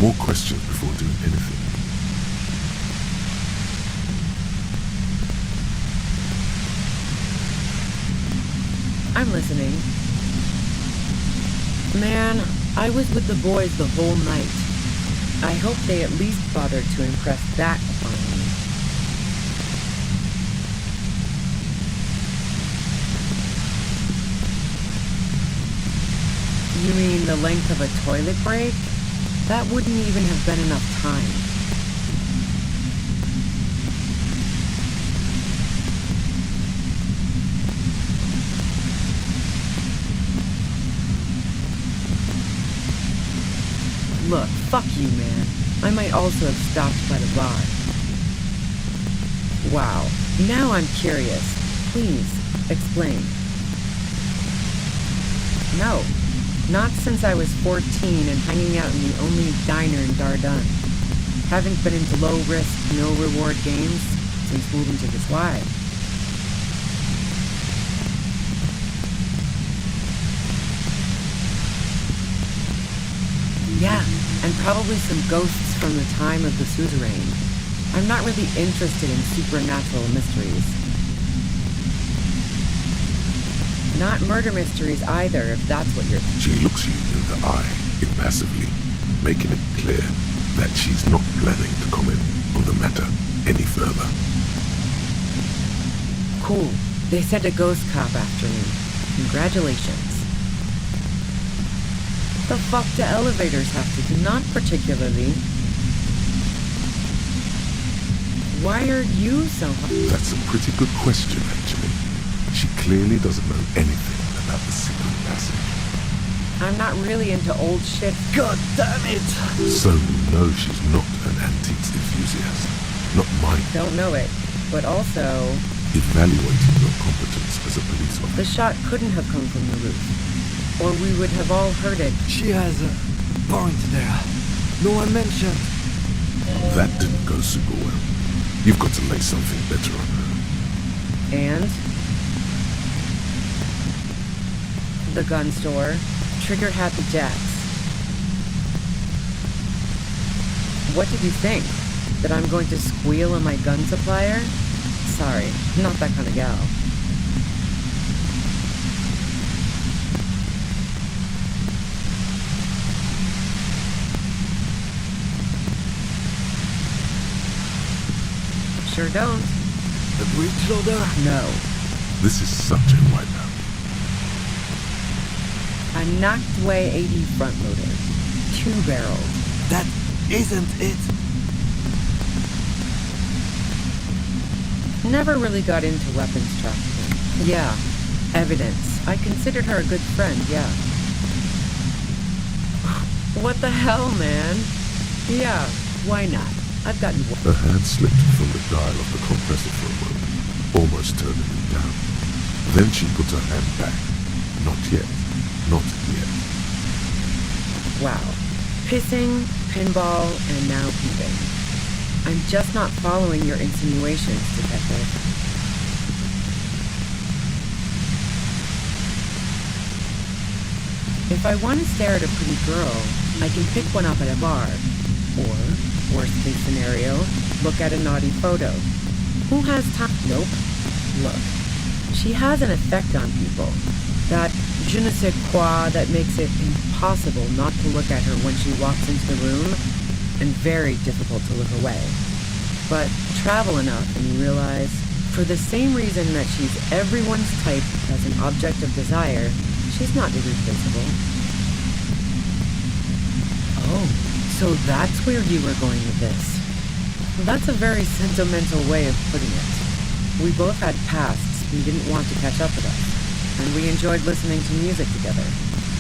More questions before doing anything. I'm listening. Man, I was with the boys the whole night. I hope they at least bothered to impress that upon me. You mean the length of a toilet break? That wouldn't even have been enough time. Look, fuck you, man. I might also have stopped by the bar. Wow, Now I'm curious. Please, explain. No, not since I was 14 and hanging out in the only diner in Dardun. Haven't been into low-risk, no-reward games since moving to this life. Yeah, and probably some ghosts from the time of the suzerain. I'm not really interested in supernatural mysteries. Not murder mysteries either, if that's what you're... She looks you in the eye, impassively, making it clear that she's not planning to comment on the matter any further. Cool. They sent a ghost cop after me. Congratulations. The fuck do elevators have to do? Not particularly. Why are you so... That's a pretty good question, actually. She clearly doesn't know anything about the secret passage. I'm not really into old shit. God damn it! So you know she's not an antiques enthusiast. Not mine. Don't know it. But also... Evaluating your competence as a police officer. The shot couldn't have come from the roof. Or we would have all heard it. She has a point there. No one mentioned. That didn't go super well. You've got to lay something better on her. And? The gun store. Trigger Happy Jacks. What did you think? That I'm going to squeal on my gun supplier? Sorry, not that kind of gal. Sure don't. The bridge loader? No. This is such a wipeout. A knocked way 80 front loader. 2-barreled. That isn't it. Never really got into weapons trafficking. Yeah, evidence. I considered her a good friend, yeah. What the hell, man? Yeah, why not? I've gotten... Her hand slipped from the dial of the compressor for a moment, almost turning it down. Then she put her hand back. Not yet. Not yet. Wow. Pissing, pinball, and now peeping. I'm just not following your insinuations, Detective. If I want to stare at a pretty girl, I can pick one up at a bar. Or, worst case scenario, look at a naughty photo. Who has time? Nope. Look. She has an effect on people. That je ne sais quoi that makes it impossible not to look at her when she walks into the room, and very difficult to look away. But travel enough and you realize, for the same reason that she's everyone's type as an object of desire, she's not irreplaceable. Oh, so that's where you were going with this. That's a very sentimental way of putting it. We both had pasts we didn't want to catch up with us, and we enjoyed listening to music together.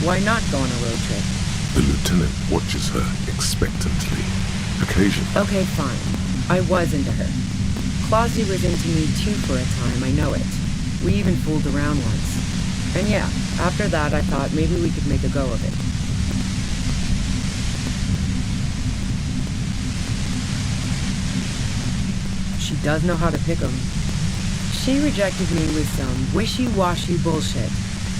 Why not go on a road trip? The lieutenant watches her expectantly. Occasionally. Okay, fine. I was into her. Clausy was into me too for a time, I know it. We even fooled around once. And yeah, after that I thought maybe we could make a go of it. She does know how to pick 'em. She rejected me with some wishy-washy bullshit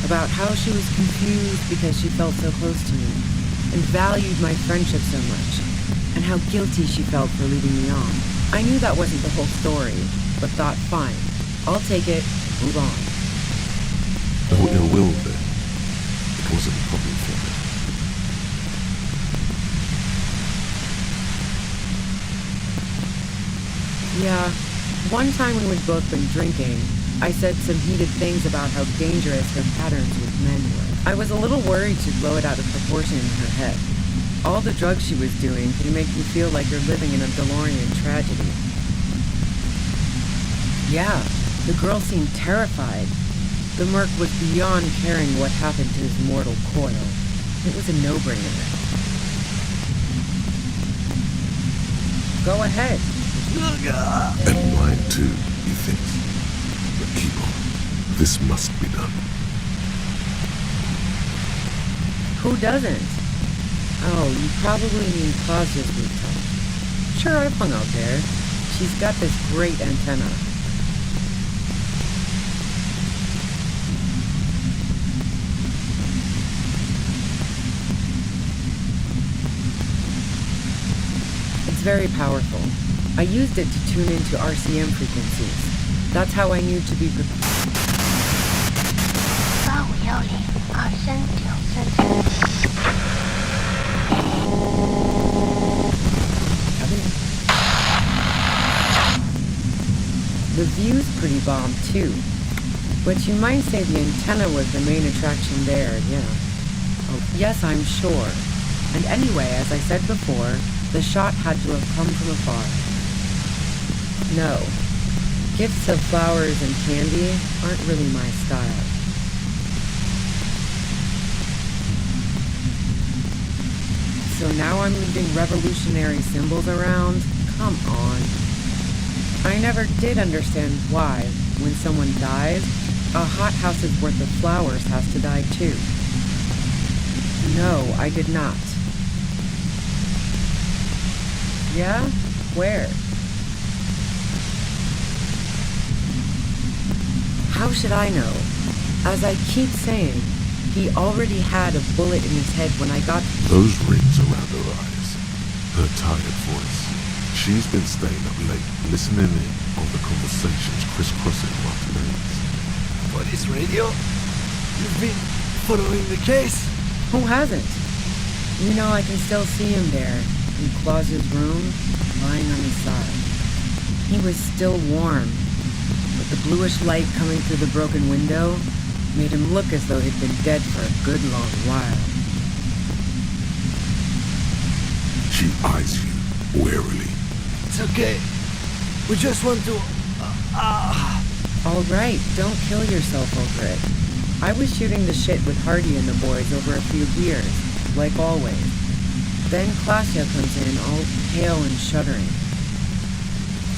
about how she was confused because she felt so close to me and valued my friendship so much, and how guilty she felt for leading me on. I knew that wasn't the whole story, but thought, fine, I'll take it, move on. No ill will there. It wasn't a problem for me. Yeah, one time when we'd both been drinking, I said some heated things about how dangerous her patterns with men were. I was a little worried she'd blow it out of proportion in her head. All the drugs she was doing can make you feel like you're living in a DeLorean tragedy. Yeah, the girl seemed terrified. The merc was beyond caring what happened to his mortal coil. It was a no-brainer. Go ahead. And mine too. he thinks. But keep on. This must be done. Who doesn't? Oh, you probably mean Claudia's rooftop. Sure, I've hung out there. She's got this great antenna. It's very powerful. I used it to tune into RCM frequencies. That's how I knew to be prepared. The view's pretty bomb too. But you might say the antenna was the main attraction there, yeah. Oh, yes, I'm sure. And anyway, as I said before, the shot had to have come from afar. No. Gifts of flowers and candy aren't really my style. So now I'm leaving revolutionary symbols around? Come on. I never did understand why, when someone dies, a hothouse's worth of flowers has to die too. No, I did not. Yeah? Where? How should I know? As I keep saying, he already had a bullet in his head when I got... Those rings around her eyes, her tired voice. She's been staying up late, listening in on the conversations crisscrossing Martinez. What is radio? You've been following the case? Who hasn't? You know, I can still see him there, in Claus's room, lying on his side. He was still warm, but the bluish light coming through the broken window made him look as though he'd been dead for a good long while. She eyes you warily. It's okay. We just want to... All right, don't kill yourself over it. I was shooting the shit with Hardy and the boys over a few beers, like always. Then Klasia comes in, all pale and shuddering.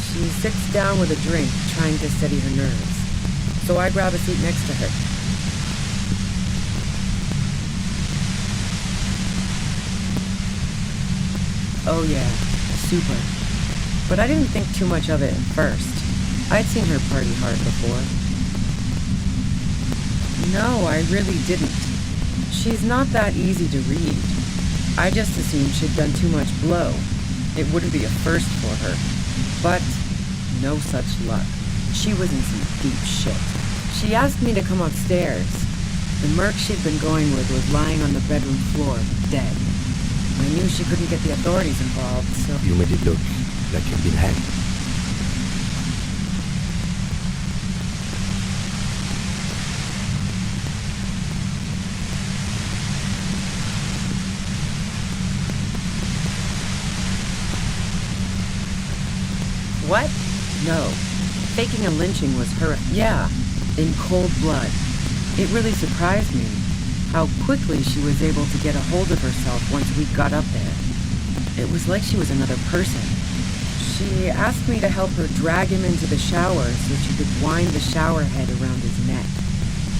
She sits down with a drink, trying to steady her nerves. So I grab a seat next to her. Oh yeah, super. But I didn't think too much of it at first. I'd seen her party hard before. No, I really didn't. She's not that easy to read. I just assumed she'd done too much blow. It wouldn't be a first for her. But no such luck. She was in some deep shit. She asked me to come upstairs. The merc she'd been going with was lying on the bedroom floor, dead. I knew she couldn't get the authorities involved, so... You made it look like you'd been hanged. What? No. Faking a lynching was her... Yeah, in cold blood. It really surprised me how quickly she was able to get a hold of herself once we got up there. It was like she was another person. She asked me to help her drag him into the shower so she could wind the shower head around his neck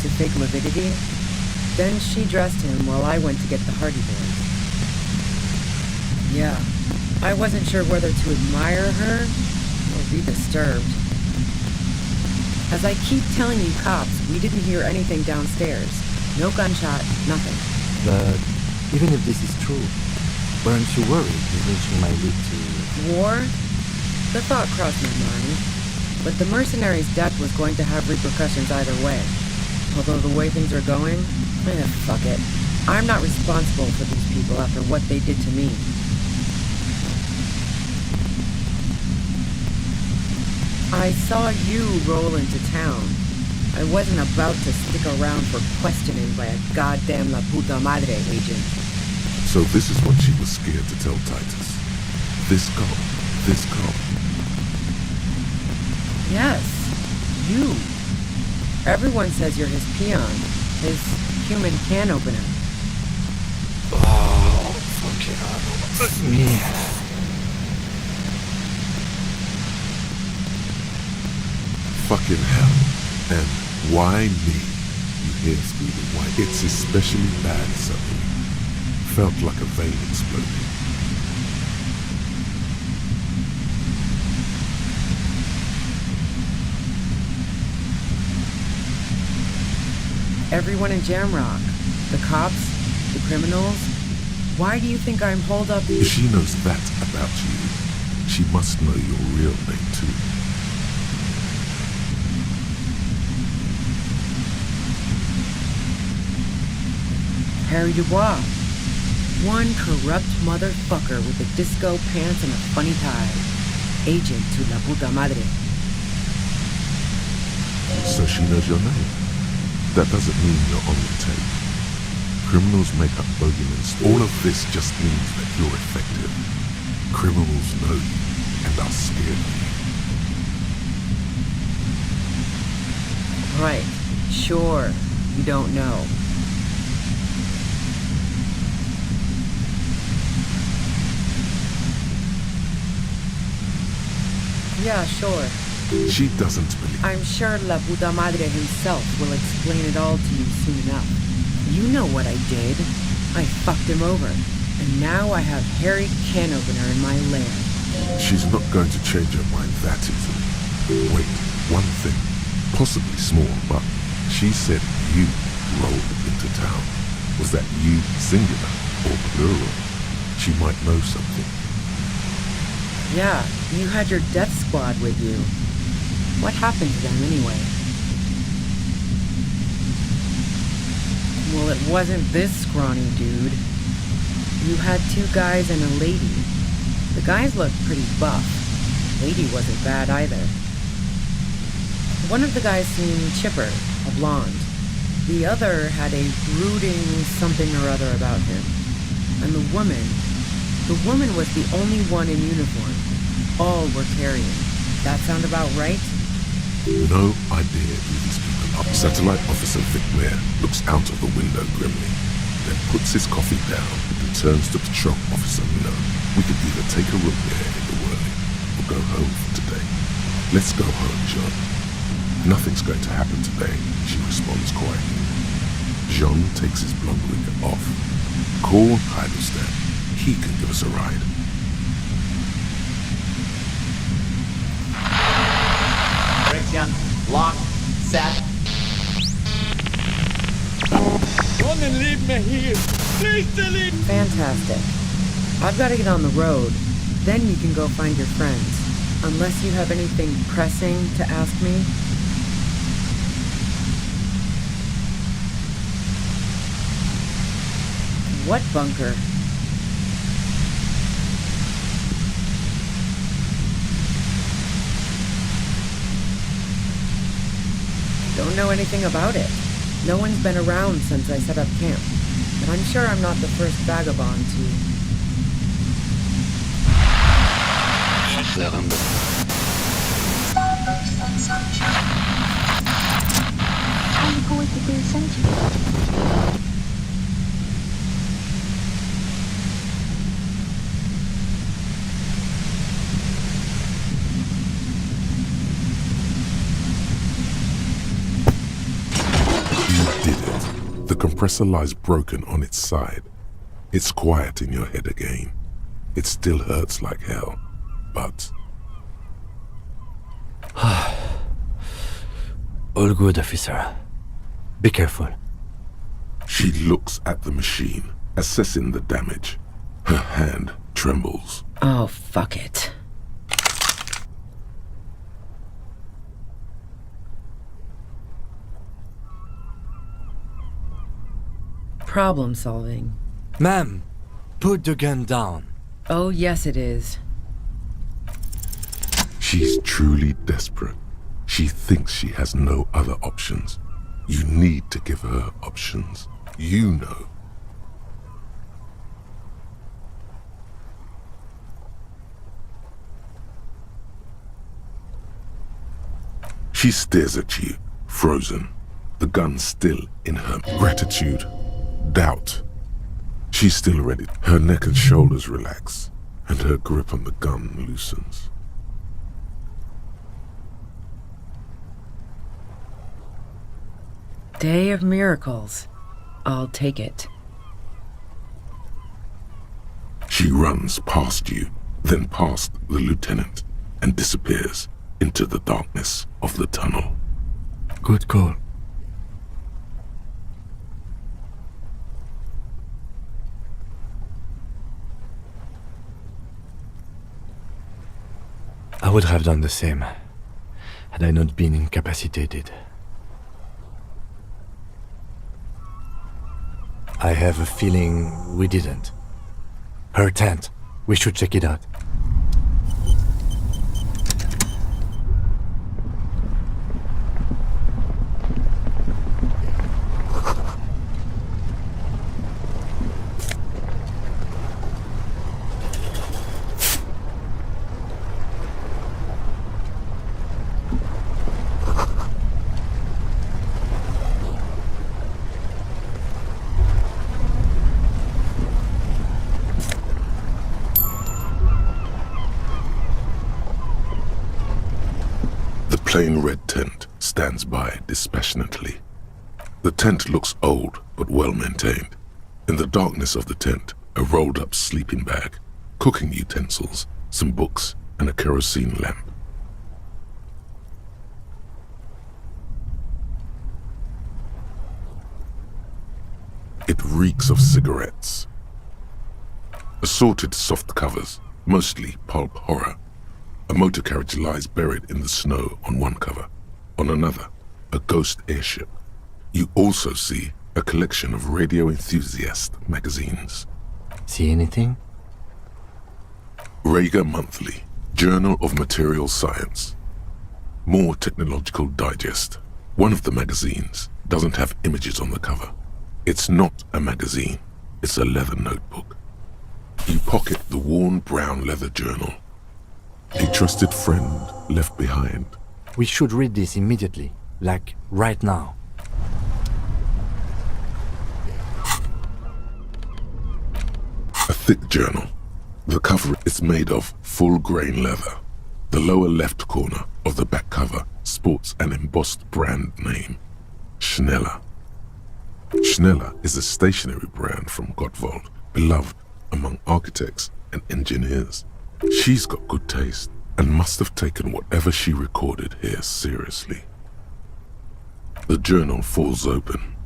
to fake lividity. Then she dressed him while I went to get the Hardy Boys. Yeah, I wasn't sure whether to admire her or be disturbed. As I keep telling you cops, we didn't hear anything downstairs. No gunshot, nothing. But even if this is true, weren't you worried his lynching might lead to... War? The thought crossed my mind. But the mercenary's death was going to have repercussions either way. Although the way things are going, fuck it. I'm not responsible for these people after what they did to me. I saw you roll into town. I wasn't about to stick around for questioning by a goddamn La Puta Madre agent. So this is what she was scared to tell Titus. This cop. Yes, you. Everyone says you're his peon, his human can opener. Oh, fucking hell. fucking hell. And why me? You hear screaming why. It's especially bad suddenly. Felt like a vein exploding. Everyone in Jamrock. The cops, the criminals. Why do you think I'm holed up? If she knows that about you, she must know your real name too. Harry Dubois. One corrupt motherfucker with a disco pants and a funny tie. Agent to la puta madre. So she knows your name. That doesn't mean you're on the tape. Criminals make up bogeymen. All of this just means that you're effective. Criminals know you and are scared of you. Right. Sure. You don't know. Yeah, sure. She doesn't believe. I'm sure La Puta Madre himself will explain it all to you soon enough. You know what I did. I fucked him over. And now I have Harry Can Opener in my lair. She's not going to change her mind that easily. Wait, one thing. Possibly small, but she said you rolled into town. Was that you singular or plural? She might know something. Yeah, you had your death squad with you. What happened to them anyway? Well, it wasn't this scrawny dude. You had 2 guys and a lady. The guys looked pretty buff. Lady wasn't bad either. One of the guys seemed chipper, a blonde. The other had a brooding something or other about him. And the woman was the only one in uniform. All were carrying. That sound about right? No idea who these people are. Satellite Officer Vic Mayer looks out of the window grimly, then puts his coffee down and turns to Patrol Officer Miller. We could either take a room there in the whirling or go home for today. Let's go home, John. Nothing's going to happen today, she responds quietly. John takes his blonde wig off. Call Heidelstein. He can give us a ride. Lock, set. Don't leave me here. Please delete. Fantastic. I've got to get on the road. Then you can go find your friends. Unless you have anything pressing to ask me. What bunker? Don't know anything about it. No one's been around since I set up camp. But I'm sure I'm not the first vagabond to... The compressor lies broken on its side. It's quiet in your head again. It still hurts like hell, but... All good, officer. Be careful. She looks at the machine, assessing the damage. Her hand trembles. Oh, fuck it. Problem solving. Ma'am, put the gun down. Oh, yes it is. She's truly desperate. She thinks she has no other options. You need to give her options. You know. She stares at you, frozen. The gun still in her. Gratitude. Doubt. She's still ready. Her neck and shoulders relax, and her grip on the gun loosens. Day of miracles. I'll take it. She runs past you, then past the lieutenant, and disappears into the darkness of the tunnel. Good call. I would have done the same, had I not been incapacitated. I have a feeling we didn't. Her tent. We should check it out. The plain red tent stands by dispassionately. The tent looks old but well maintained. In the darkness of the tent, a rolled up sleeping bag, cooking utensils, some books, and a kerosene lamp. It reeks of cigarettes. Assorted soft covers, mostly pulp horror. A motor carriage lies buried in the snow on one cover. On another, a ghost airship. You also see a collection of radio enthusiast magazines. See anything? Rager Monthly, Journal of Material Science. More Technological Digest. One of the magazines doesn't have images on the cover. It's not a magazine, it's a leather notebook. You pocket the worn brown leather journal. A trusted friend left behind. We should read this immediately, like right now. A thick journal. The cover is made of full-grain leather. The lower left corner of the back cover sports an embossed brand name, Schneller. Schneller is a stationery brand from Gottwald, beloved among architects and engineers. She's got good taste and must have taken whatever she recorded here seriously. The journal falls open.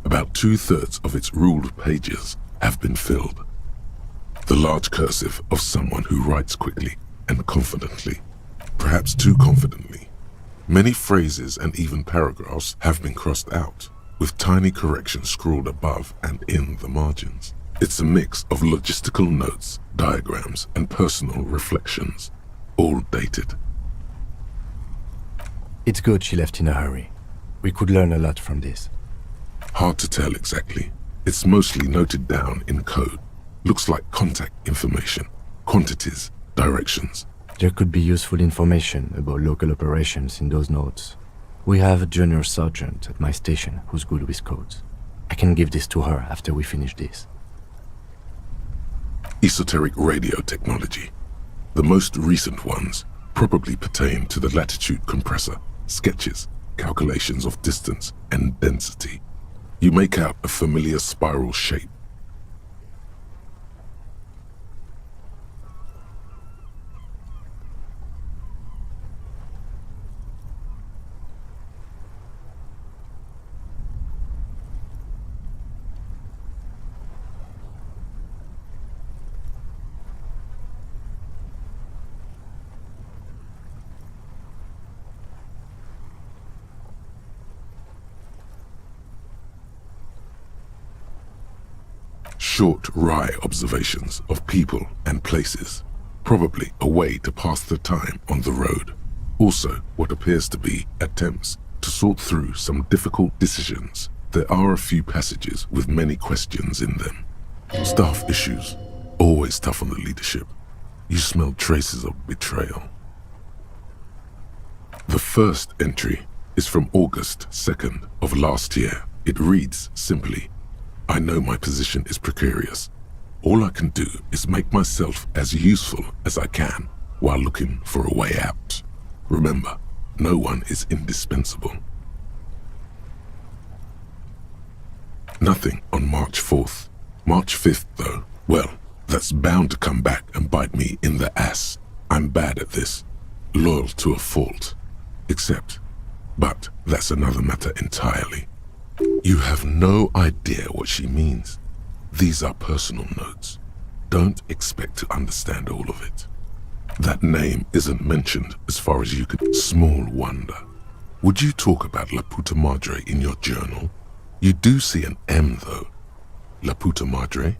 About 2/3 of its ruled pages have been filled. The large cursive of someone who writes quickly and confidently, perhaps too confidently. Many phrases and even paragraphs have been crossed out, with tiny corrections scrawled above and in the margins. It's a mix of logistical notes, diagrams, and personal reflections, all dated. It's good she left in a hurry. We could learn a lot from this. Hard to tell exactly. It's mostly noted down in code. Looks like contact information, quantities, directions. There could be useful information about local operations in those notes. We have a junior sergeant at my station who's good with codes. I can give this to her after we finish this. Esoteric radio technology. The most recent ones probably pertain to the latitude compressor, sketches, calculations of distance and density. You make out a familiar spiral shape. Short, wry observations of people and places, probably a way to pass the time on the road. Also, what appears to be attempts to sort through some difficult decisions. There are a few passages with many questions in them. Staff issues, always tough on the leadership. You smell traces of betrayal. The first entry is from August 2nd of last year. It reads simply, I know my position is precarious. All I can do is make myself as useful as I can while looking for a way out. Remember, no one is indispensable. Nothing on March 4th. March 5th, though, well, that's bound to come back and bite me in the ass. I'm bad at this. Loyal to a fault. But that's another matter entirely. You have no idea what she means. These are personal notes. Don't expect to understand all of it. That name isn't mentioned as far as you could. Small wonder. Would you talk about La Puta Madre in your journal? You do see an M, though. La Puta Madre.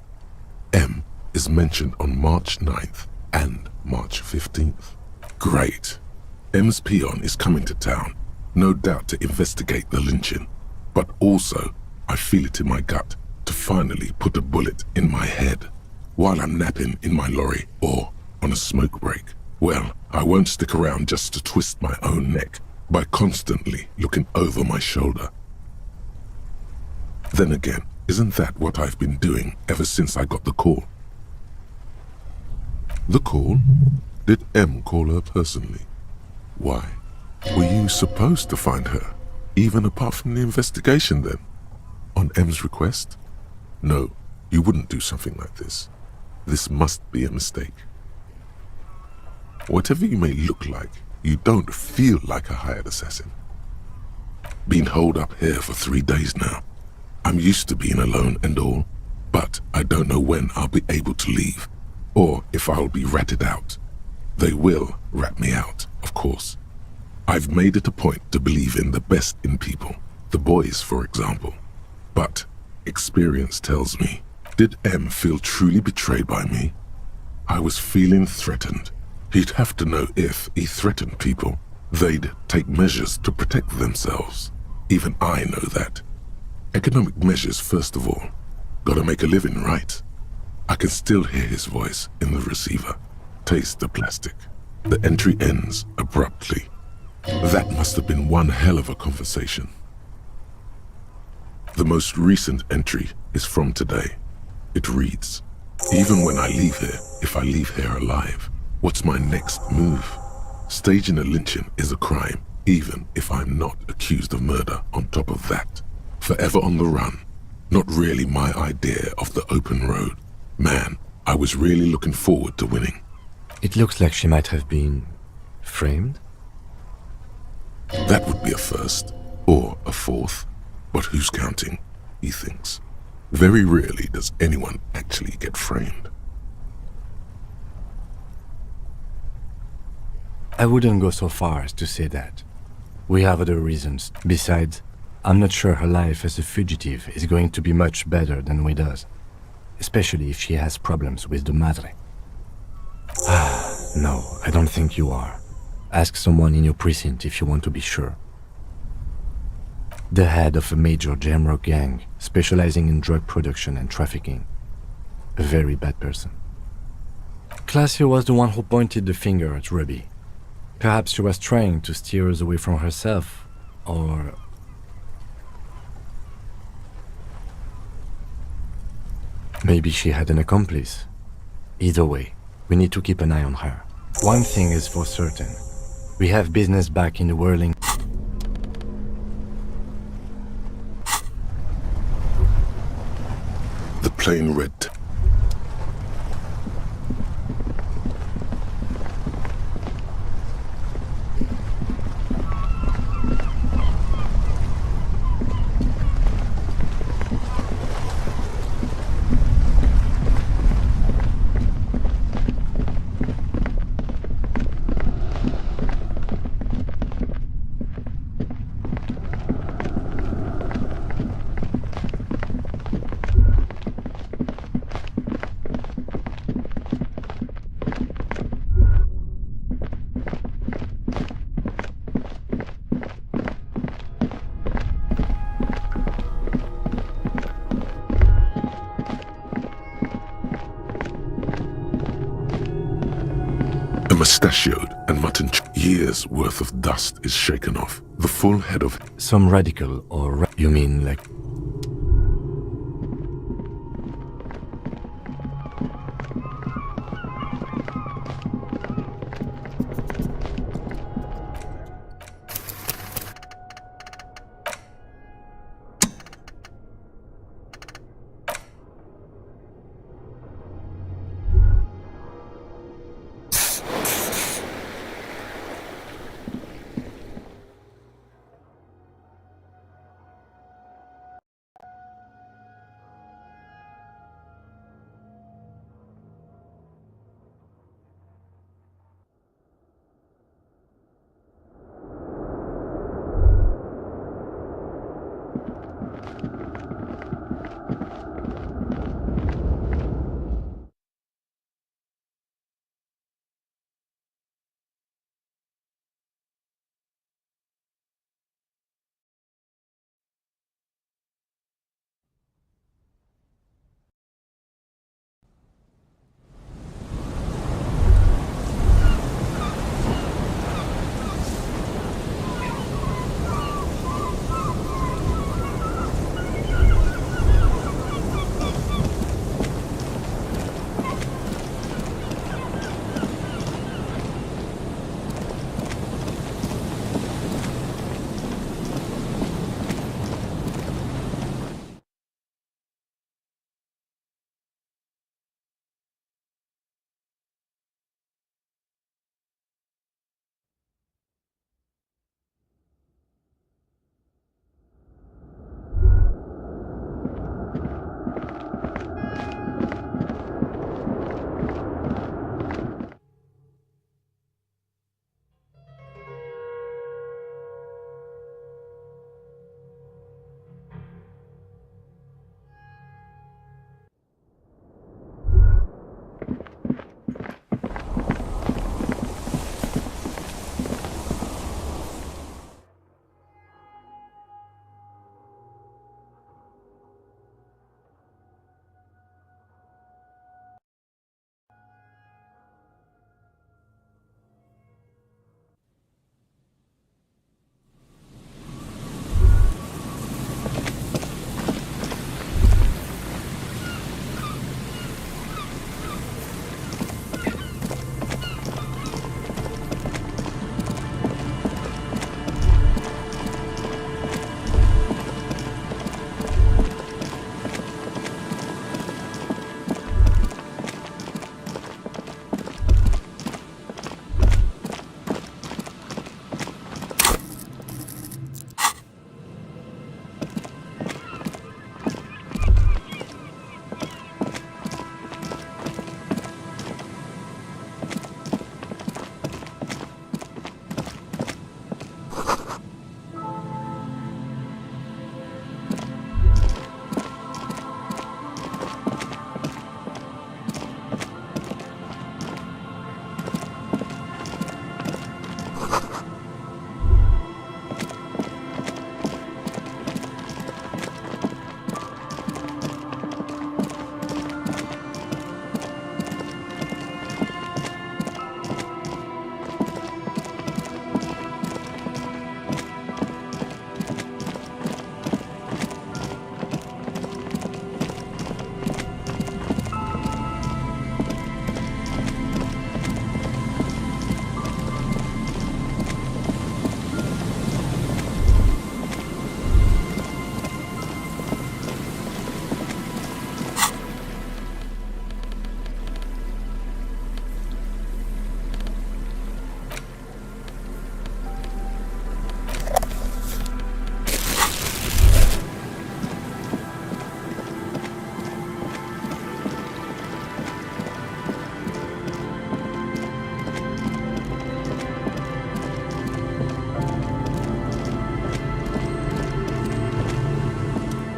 M is mentioned on March 9th and March 15th. Great. M's peon is coming to town, no doubt to investigate the lynching. But also, I feel it in my gut to finally put a bullet in my head while I'm napping in my lorry or on a smoke break. Well, I won't stick around just to twist my own neck by constantly looking over my shoulder. Then again, isn't that what I've been doing ever since I got the call? The call? Did M call her personally? Why? Were you supposed to find her, even apart from the investigation then? On M's request? No, you wouldn't do something like this. This must be a mistake. Whatever you may look like, you don't feel like a hired assassin. Been holed up here for 3 days now. I'm used to being alone and all, but I don't know when I'll be able to leave, or if I'll be ratted out. They will rat me out, of course. I've made it a point to believe in the best in people, the boys, for example. But experience tells me, did M feel truly betrayed by me? I was feeling threatened. He'd have to know if he threatened people, they'd take measures to protect themselves. Even I know that. Economic measures first of all. Gotta make a living, right? I can still hear his voice in the receiver. Taste the plastic. The entry ends abruptly. That must have been one hell of a conversation. The most recent entry is from today. It reads, even when I leave here, if I leave here alive, what's my next move? Staging a lynching is a crime, even if I'm not accused of murder on top of that. Forever on the run. Not really my idea of the open road. Man, I was really looking forward to winning. It looks like she might have been framed. That would be a first, or a fourth. But who's counting, he thinks. Very rarely does anyone actually get framed. I wouldn't go so far as to say that. We have other reasons. Besides, I'm not sure her life as a fugitive is going to be much better than we does. Especially if she has problems with the Madre. No, I don't think you are. Ask someone in your precinct if you want to be sure. The head of a major Jamrock gang, specializing in drug production and trafficking. A very bad person. Clausia was the one who pointed the finger at Ruby. Perhaps she was trying to steer us away from herself, or... maybe she had an accomplice. Either way, we need to keep an eye on her. One thing is for certain. We have business back in the whirling... The plain red... Mustachioed and mutton years worth of dust is shaken off. The full head of... Some radical or... you mean like...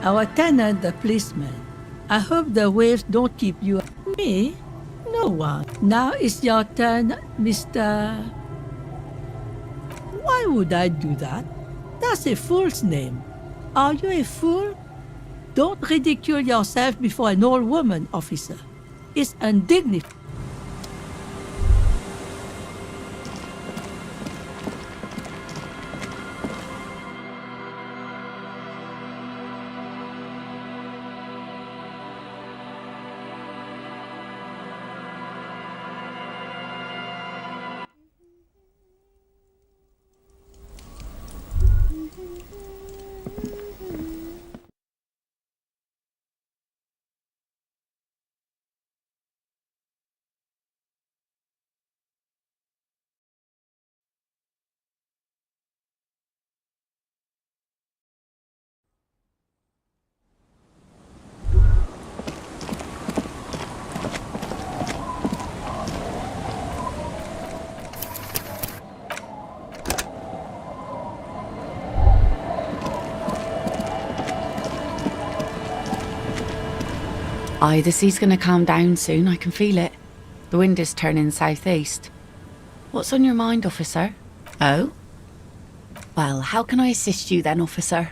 Our tenant, the policeman. I hope the waves don't keep you. Me? No one. Now it's your turn, Mr. Why would I do that? That's a fool's name. Are you a fool? Don't ridicule yourself before an old woman, officer. It's undignified. The sea's gonna calm down soon, I can feel it. The wind is turning southeast. What's on your mind, officer? Oh? Well, how can I assist you then, officer?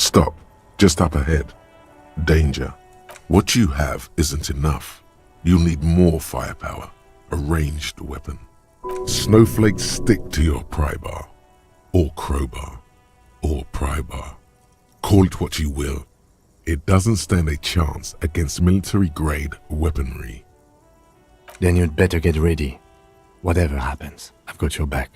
Stop. Just up ahead. Danger. What you have isn't enough. You'll need more firepower. A ranged weapon. Snowflakes stick to your pry bar. Or crowbar. Or pry bar. Call it what you will. It doesn't stand a chance against military-grade weaponry. Then you'd better get ready. Whatever happens, I've got your back.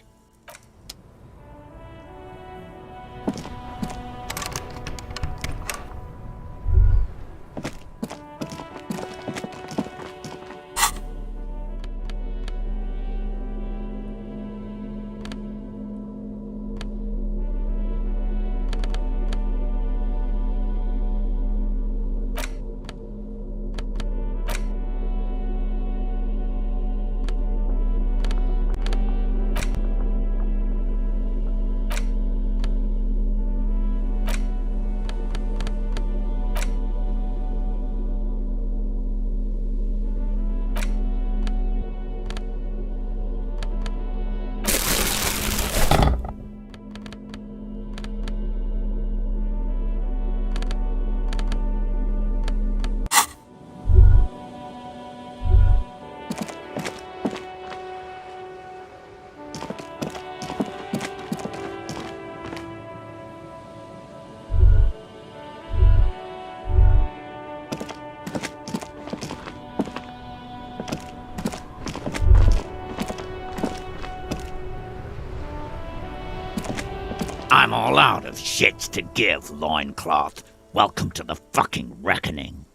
all out of shits to give, loincloth. Welcome to the fucking reckoning.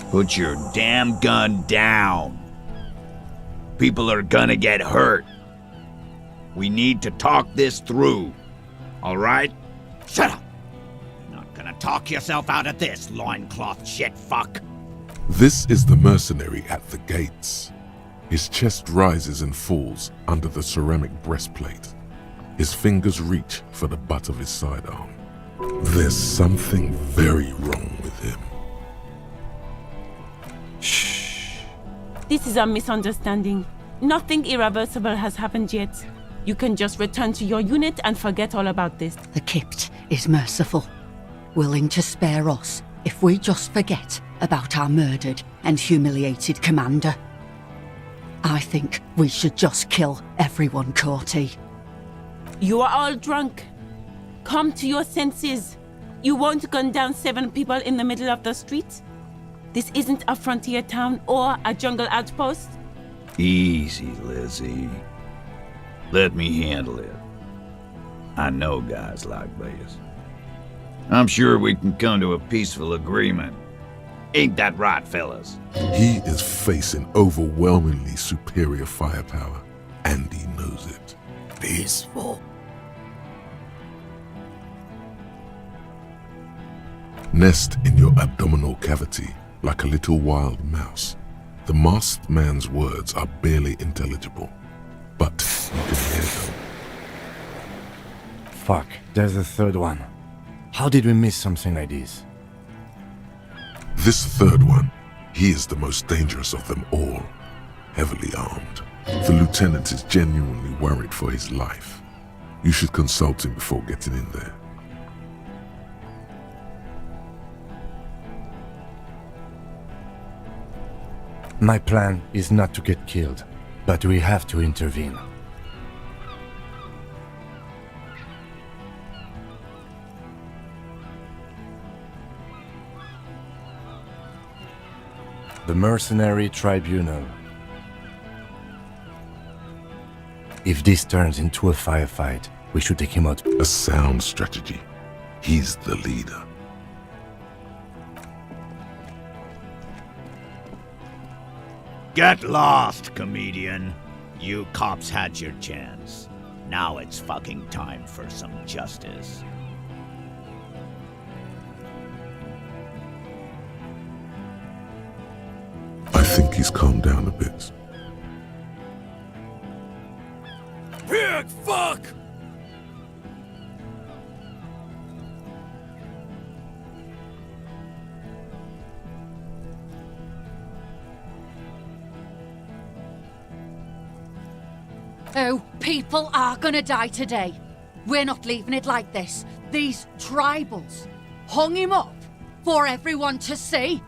Put your damn gun down. People are gonna get hurt. We need to talk this through. All right? Shut up! You're not gonna talk yourself out of this, loincloth shit fuck. This is the mercenary at the gates. His chest rises and falls under the ceramic breastplate. His fingers reach for the butt of his sidearm. There's something very wrong with him. Shh. This is a misunderstanding. Nothing irreversible has happened yet. You can just return to your unit and forget all about this. The Kypt is merciful, willing to spare us if we just forget about our murdered and humiliated commander. I think we should just kill everyone, Corty. You are all drunk. Come to your senses. You won't gun down 7 people in the middle of the street. This isn't a frontier town or a jungle outpost. Easy, Lizzie. Let me handle it. I know guys like this. I'm sure we can come to a peaceful agreement. Ain't that right, fellas? He is facing overwhelmingly superior firepower, and he knows it. Peaceful. Nest in your abdominal cavity like a little wild mouse. The masked man's words are barely intelligible, but you can hear them. Fuck, there's a third one. How did we miss something like this? This third one, he is the most dangerous of them all, heavily armed. The lieutenant is genuinely worried for his life. You should consult him before getting in there. My plan is not to get killed, but we have to intervene. The Mercenary Tribunal. If this turns into a firefight, we should take him out. A sound strategy. He's the leader. Get lost, comedian. You cops had your chance. Now it's fucking time for some justice. I think he's calmed down a bit. Pig, fuck! Oh, people are gonna die today. We're not leaving it like this. These tribals hung him up for everyone to see.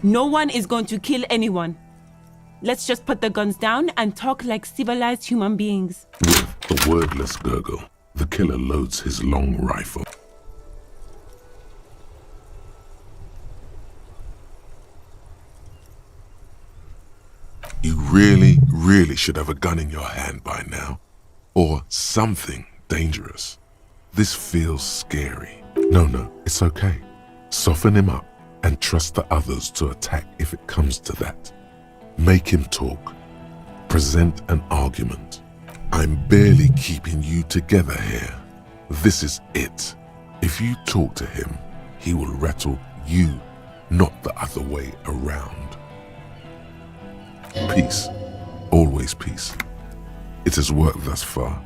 No one is going to kill anyone. Let's just put the guns down and talk like civilized human beings. With a wordless gurgle, the killer loads his long rifle. You really should have a gun in your hand by now. Or something dangerous. This feels scary. No, it's okay. Soften him up and trust the others to attack if it comes to that. Make him talk. Present an argument. I'm barely keeping you together here. This is it. If you talk to him, he will rattle you, not the other way around. Peace. Always peace. It has worked thus far.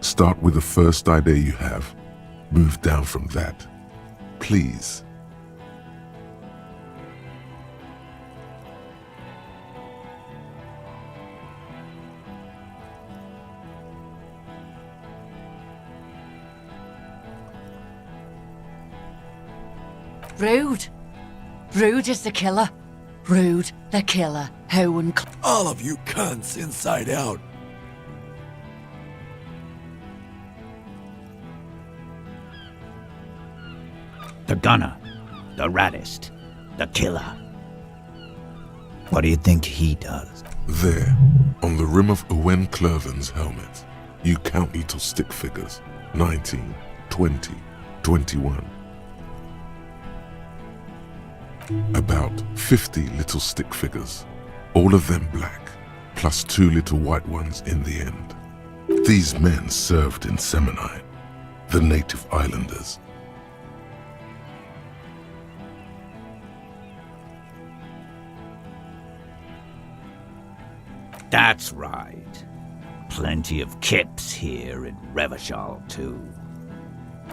Start with the first idea you have. Move down from that. Please. Rude. Rude is the killer. Rude, the killer. Howen. All of you cunts inside out. The gunner. The raddest. The killer. What do you think he does? There, on the rim of Owen Clerven's helmet, you count little stick figures. 19, 20, 21. About 50 little stick figures, all of them black, plus 2 little white ones in the end. These men served in Seminine, the native islanders. That's right. Plenty of kips here in Revachol, too.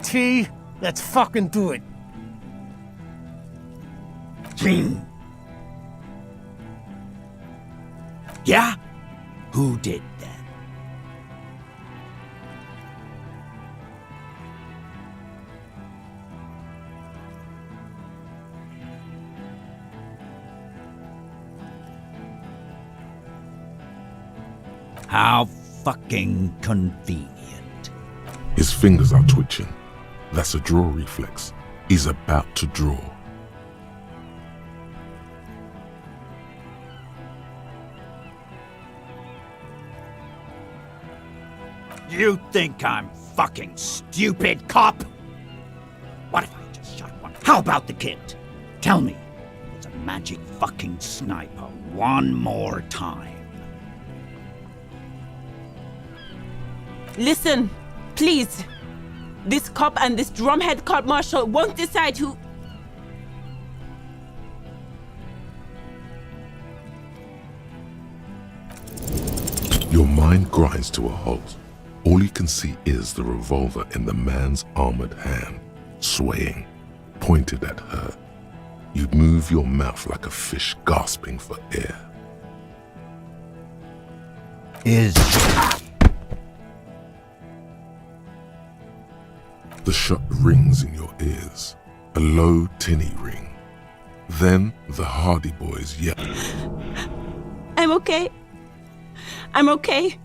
T, let's fucking do it. Gene! Yeah? Who did that? How fucking convenient. His fingers are twitching. That's a draw reflex. He's about to draw. You think I'm fucking stupid, cop? What if I just shot one? How about the kid? Tell me, it's a magic fucking sniper one more time. Listen, please. This cop and this drumhead cop marshal won't decide who... Your mind grinds to a halt. All you can see is the revolver in the man's armored hand, swaying, pointed at her. You move your mouth like a fish gasping for air. The shot rings in your ears, a low, tinny ring. Then the Hardy Boys yell. I'm okay. I'm okay.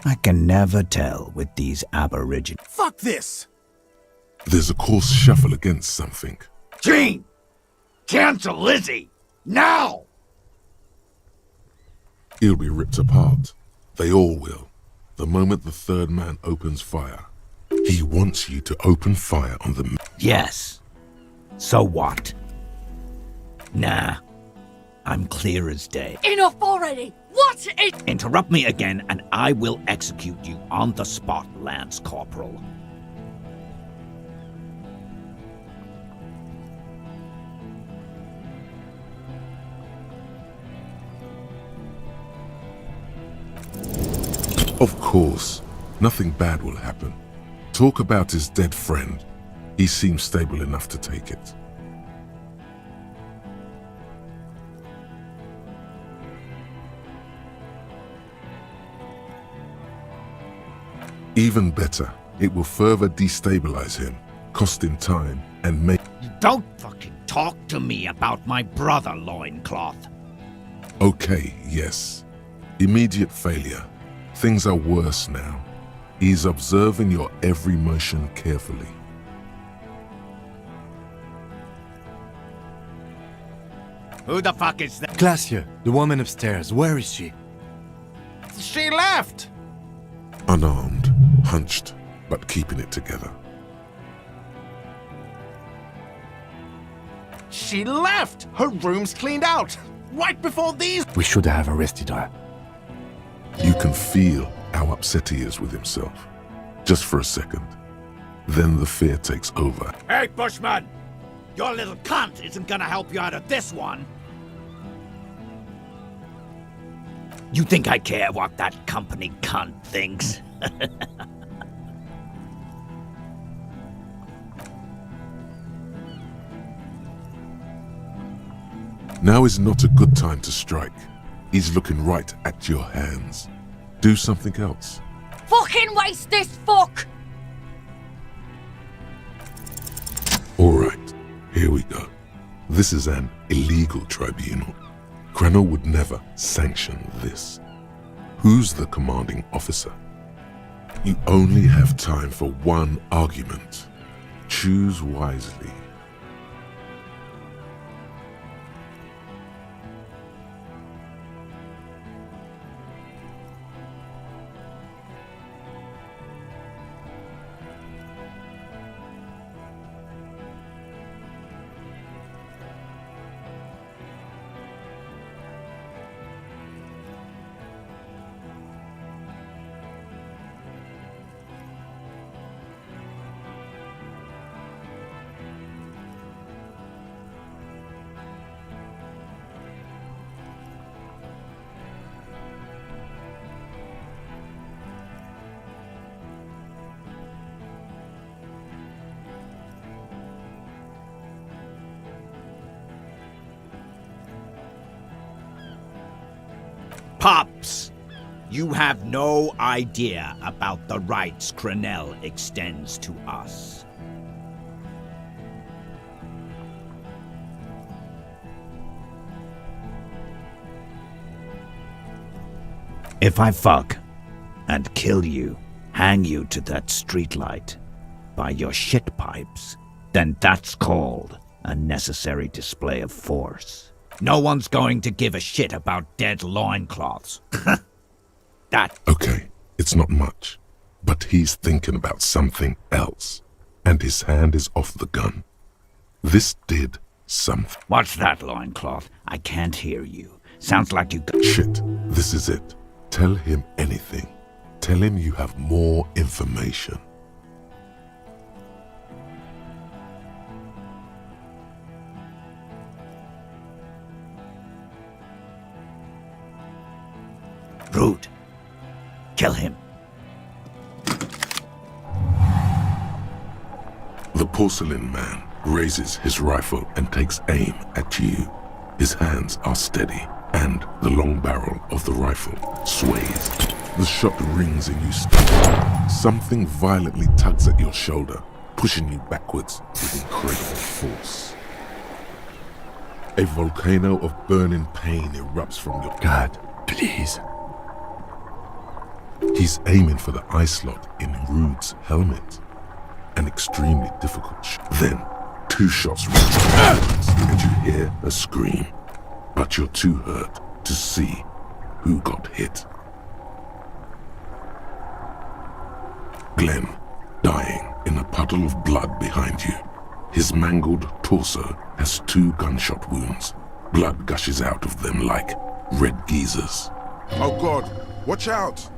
I can never tell with these aborigines. Fuck this! There's a coarse shuffle against something. Gene! Cancel Lizzie! Now! He'll be ripped apart. They all will. The moment the third man opens fire. He wants you to open fire on the... Yes. So what? Nah. I'm clear as day. Enough already! What is... Interrupt me again and I will execute you on the spot, Lance Corporal. Of course, nothing bad will happen. Talk about his dead friend. He seems stable enough to take it. Even better, it will further destabilize him, cost him time, and make... Don't fucking talk to me about my brother, Loincloth. Okay, yes. Immediate failure. Things are worse now. He's observing your every motion carefully. Who the fuck is that? Glacier, the woman upstairs, where is she? She left! Unarmed, hunched, but keeping it together. She left! Her room's cleaned out! Right before these... We should have arrested her. You can feel how upset he is with himself. Just for a second. Then the fear takes over. Hey, Bushman! Your little cunt isn't gonna help you out of this one! You think I care what that company cunt thinks? Now is not a good time to strike. He's looking right at your hands. Do something else. Fucking waste this fuck! Alright, here we go. This is an illegal tribunal. Krenner would never sanction this. Who's the commanding officer? You only have time for one argument. Choose wisely. Pops, you have no idea about the rights Crenell extends to us. If I fuck and kill you, hang you to that streetlight by your shit pipes, then that's called a necessary display of force. No one's going to give a shit about dead loincloths. That. Okay, it's not much, but he's thinking about something else, and his hand is off the gun. This did something. What's that, loincloth? I can't hear you. Sounds like you... Shit, this is it. Tell him anything. Tell him you have more information. Rude. Kill him. The porcelain man raises his rifle and takes aim at you. His hands are steady, and the long barrel of the rifle sways. The shot rings and you stop. Something violently tugs at your shoulder, pushing you backwards with incredible force. A volcano of burning pain erupts from your... God, please. He's aiming for the eye slot in Rude's helmet. An extremely difficult shot. Then, 2 shots reach and you hear a scream. But you're too hurt to see who got hit. Glenn, dying in a puddle of blood behind you. His mangled torso has 2 gunshot wounds. Blood gushes out of them like red geysers. Oh God, watch out!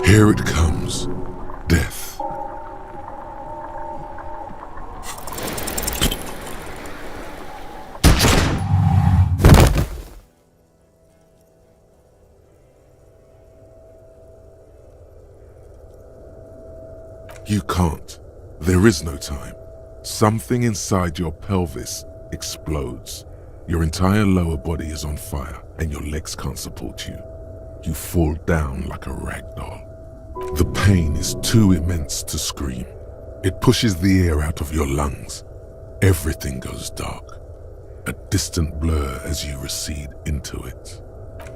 Here it comes. Death. You can't. There is no time. Something inside your pelvis explodes. Your entire lower body is on fire and your legs can't support you. You fall down like a rag doll. The pain is too immense to scream. It pushes the air out of your lungs. Everything goes dark. A distant blur as you recede into it.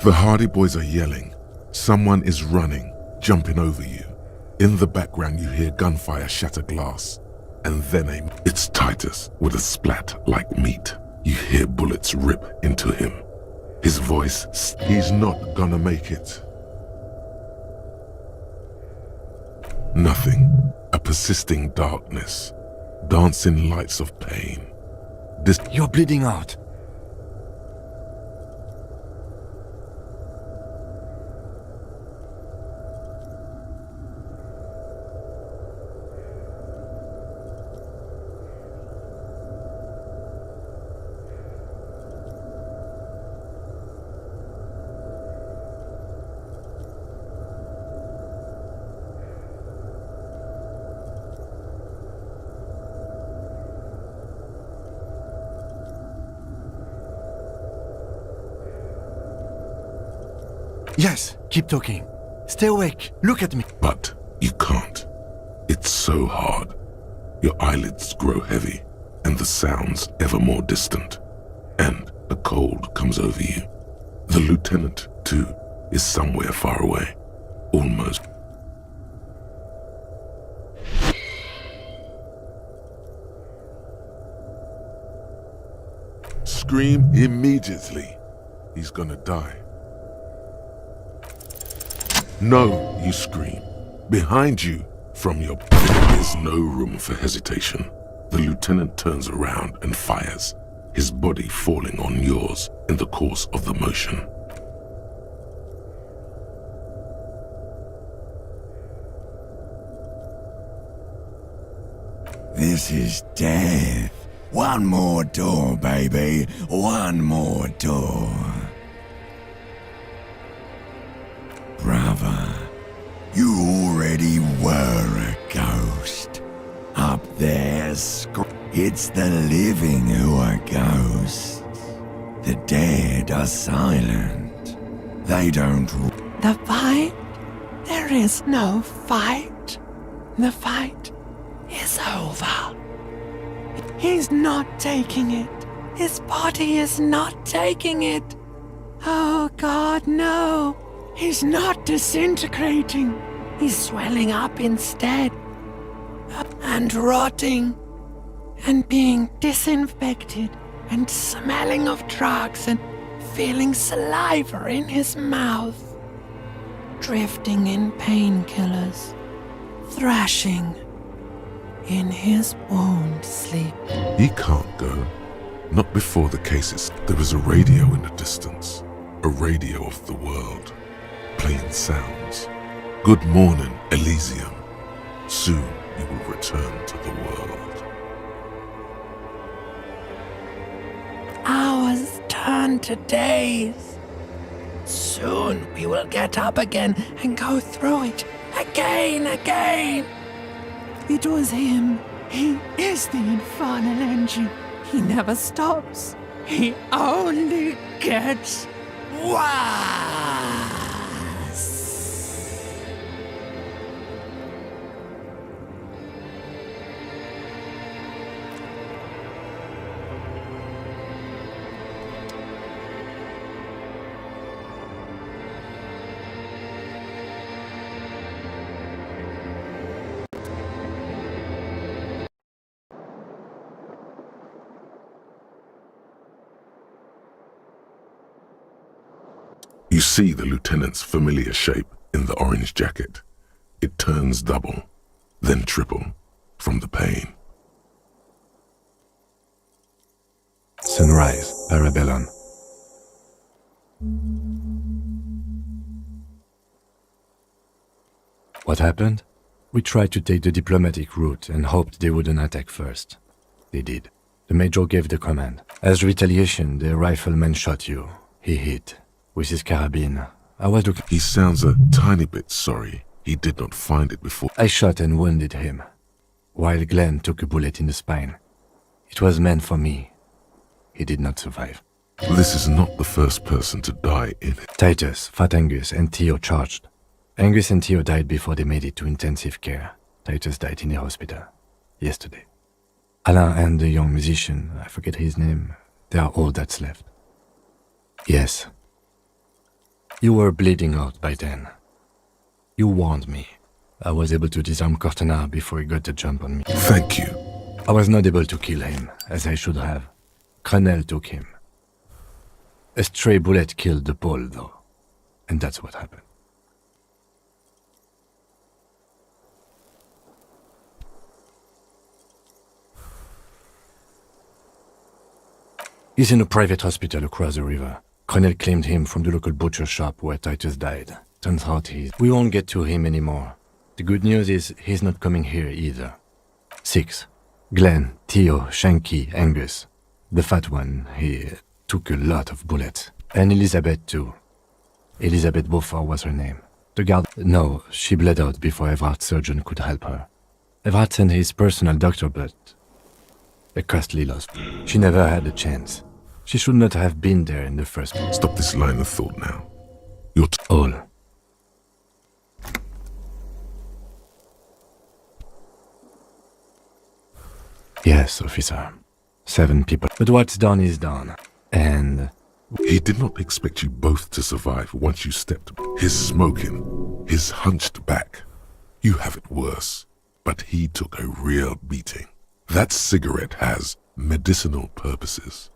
The Hardy Boys are yelling. Someone is running, jumping over you. In the background you hear gunfire shatter glass. And then it's Titus with a splat like meat. You hear bullets rip into him. His voice, he's not gonna make it. Nothing. A persisting darkness. Dancing lights of pain. You're bleeding out. Yes, keep talking. Stay awake. Look at me. But you can't. It's so hard. Your eyelids grow heavy, and the sounds ever more distant. And a cold comes over you. The lieutenant, too, is somewhere far away. Almost. Scream immediately. He's gonna die. No, you scream. Behind you, from your... There is no room for hesitation. The lieutenant turns around and fires, his body falling on yours in the course of the motion. This is death. One more door, baby. One more door. Brother, you already were a ghost. Up there, it's the living who are ghosts. The dead are silent. They don't... The fight? There is no fight. The fight is over. He's not taking it. His body is not taking it. Oh God, no. He's not disintegrating. He's swelling up instead. And rotting. And being disinfected. And smelling of drugs and feeling saliva in his mouth. Drifting in painkillers. Thrashing in his wound sleep. He can't go. Not before the cases. There is a radio in the distance. A radio of the world. Playing sounds. Good morning, Elysium. Soon you will return to the world. Hours turn to days. Soon we will get up again and go through it again. It was him. He is the infernal engine. He never stops. He only gets worse. You see the lieutenant's familiar shape in the orange jacket. It turns double, then triple, from the pain. Sunrise, Parabellum. What happened? We tried to take the diplomatic route and hoped they wouldn't attack first. They did. The major gave the command. As retaliation, the rifleman shot you. He hit. With his carabine. I was looking... He sounds a tiny bit sorry. He did not find it before. I shot and wounded him, while Glenn took a bullet in the spine. It was meant for me. He did not survive. This is not the first person to die in it. Titus, Fat Angus, and Theo charged. Angus and Theo died before they made it to intensive care. Titus died in the hospital. Yesterday. Alain and the young musician, I forget his name, they are all that's left. Yes. You were bleeding out by then. You warned me. I was able to disarm Cortana before he got the jump on me. Thank you. I was not able to kill him, as I should have. Crenel took him. A stray bullet killed the Pole, though. And that's what happened. He's in a private hospital across the river. Crenel claimed him from the local butcher shop where Titus died. Turns out we won't get to him anymore. The good news is he's not coming here either. 6. Glenn, Theo, Shanky, Angus. The fat one, he took a lot of bullets. And Elizabeth too. Elizabeth Beaufort was her name. The guard... No, she bled out before Everard's surgeon could help her. Everard sent his personal doctor, but... a costly loss. She never had a chance. She should not have been there in the first place. Stop this line of thought now. All. Yes, officer. 7 people. But what's done is done. And... He did not expect you both to survive once you stepped. His smoking, his hunched back. You have it worse. But he took a real beating. That cigarette has medicinal purposes.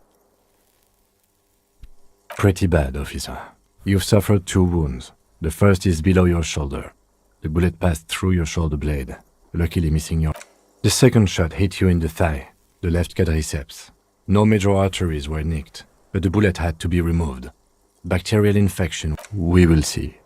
Pretty bad, officer. You've suffered 2 wounds. The first is below your shoulder. The bullet passed through your shoulder blade, luckily missing your... The second shot hit you in the thigh, the left quadriceps. No major arteries were nicked, but the bullet had to be removed. Bacterial infection, we will see.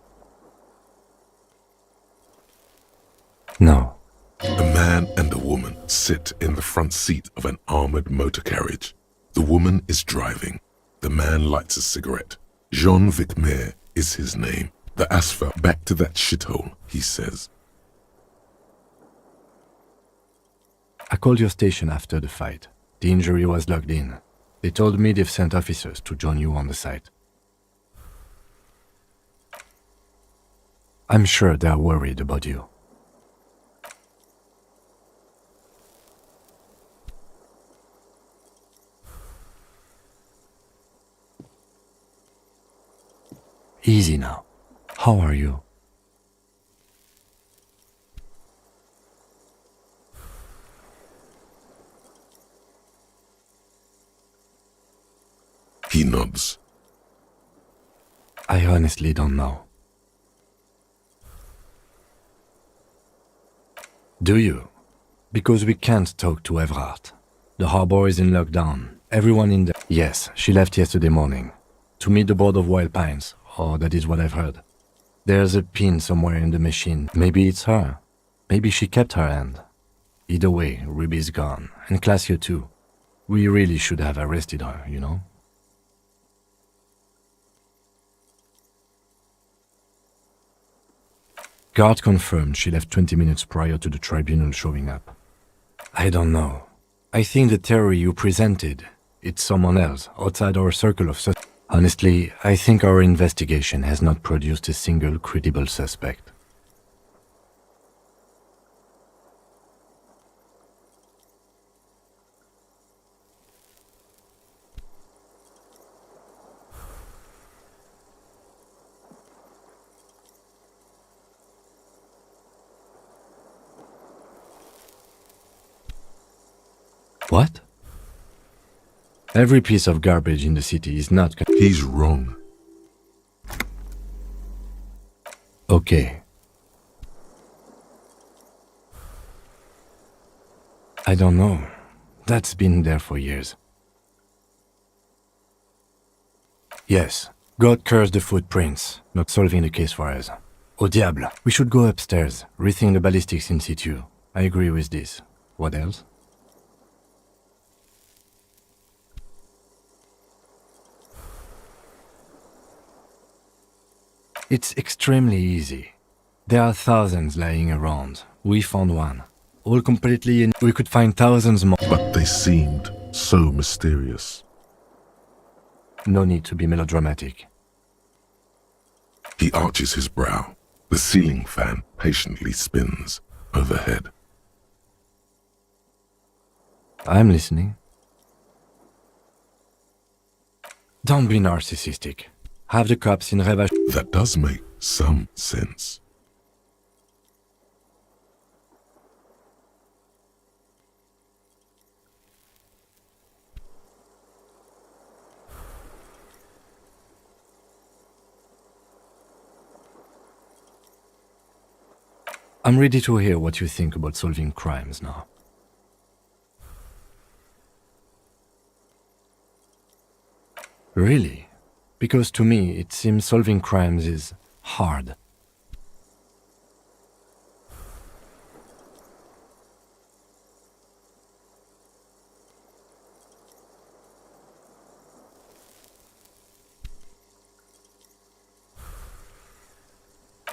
No. A man and a woman sit in the front seat of an armored motor carriage. The woman is driving. The man lights a cigarette. Jean Vicmer is his name. The asphalt. Back to that shithole, he says. I called your station after the fight. The injury was logged in. They told me they've sent officers to join you on the site. I'm sure they're worried about you. Easy now. How are you? He nods. I honestly don't know. Do you? Because we can't talk to Everhart. The harbor is in lockdown. Everyone in the... Yes, she left yesterday morning. To meet the board of Wild Pines. Oh, that is what I've heard. There's a pin somewhere in the machine. Maybe it's her. Maybe she kept her hand. Either way, Ruby's gone. And Classio too. We really should have arrested her, you know? Guard confirmed she left 20 minutes prior to the tribunal showing up. I don't know. I think the theory you presented, it's someone else, outside our circle of suspects. Honestly, I think our investigation has not produced a single credible suspect. What? Every piece of garbage in the city is not... He's wrong. Okay. I don't know. That's been there for years. Yes, God cursed the footprints, not solving the case for us. Au diable. We should go upstairs, rethink the ballistics in situ. I agree with this. What else? It's extremely easy. There are thousands lying around. We found one. All completely in... We could find thousands more. But they seemed so mysterious. No need to be melodramatic. He arches his brow. The ceiling fan patiently spins overhead. I'm listening. Don't be narcissistic. Have the cops in Reva... That does make some sense. I'm ready to hear what you think about solving crimes now. Really? Because to me, it seems solving crimes is hard.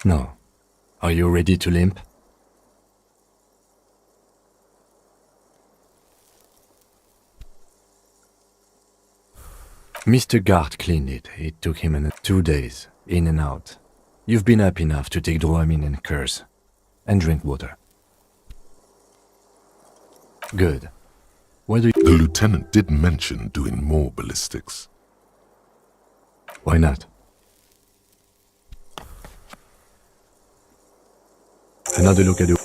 No. Are you ready to limp? Mr. Gart cleaned it. It took him 2 days, in and out. You've been up enough to take Dramamine and curse. And drink water. Good. The lieutenant did mention doing more ballistics. Why not? Another look at it.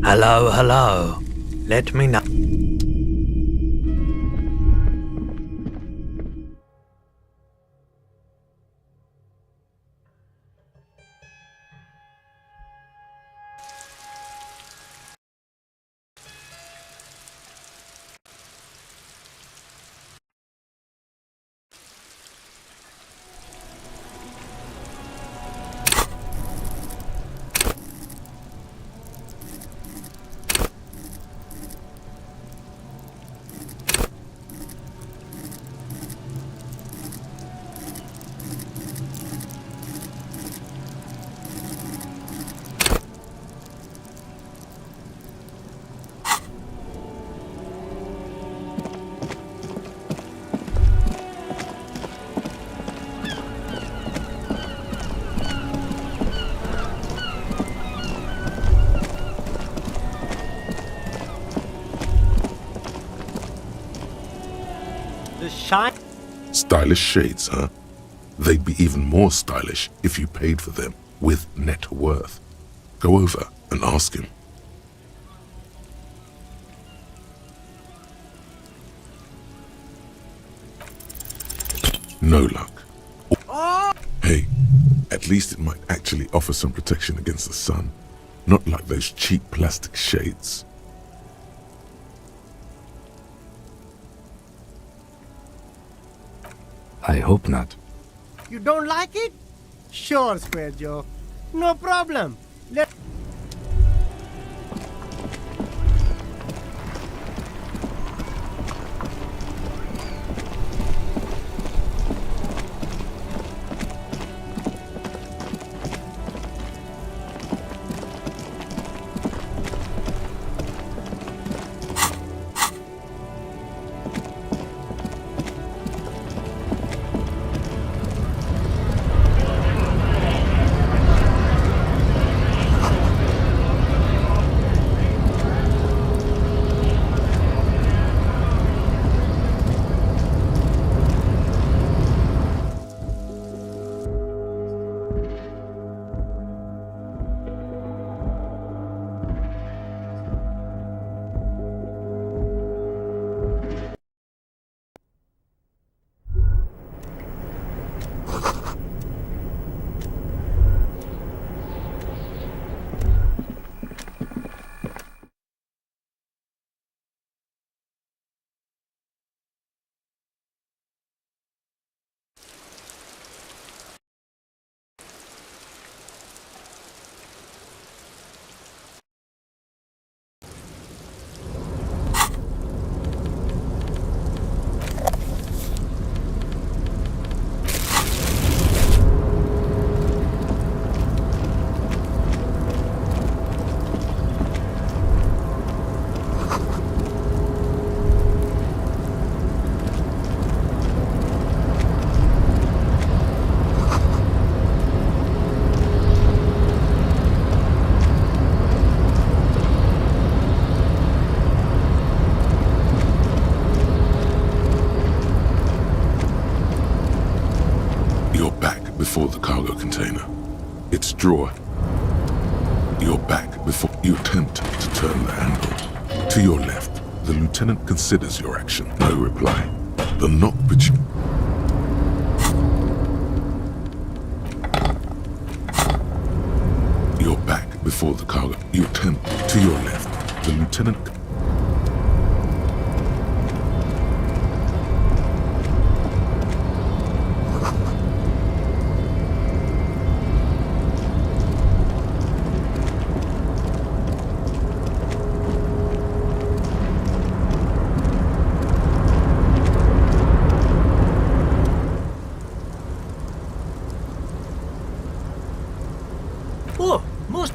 Hello, hello. Let me know. Stylish shades, huh? They'd be even more stylish if you paid for them with net worth. Go over and ask him. No luck. Hey, at least it might actually offer some protection against the sun. Not like those cheap plastic shades. I hope not. You don't like it? Sure, Square Joe. No problem. Let its drawer. You're back before you attempt to turn the handle. To your left, the lieutenant considers your action. No reply. The knock between... You're back before the cargo. You attempt to your left. The lieutenant... Oh,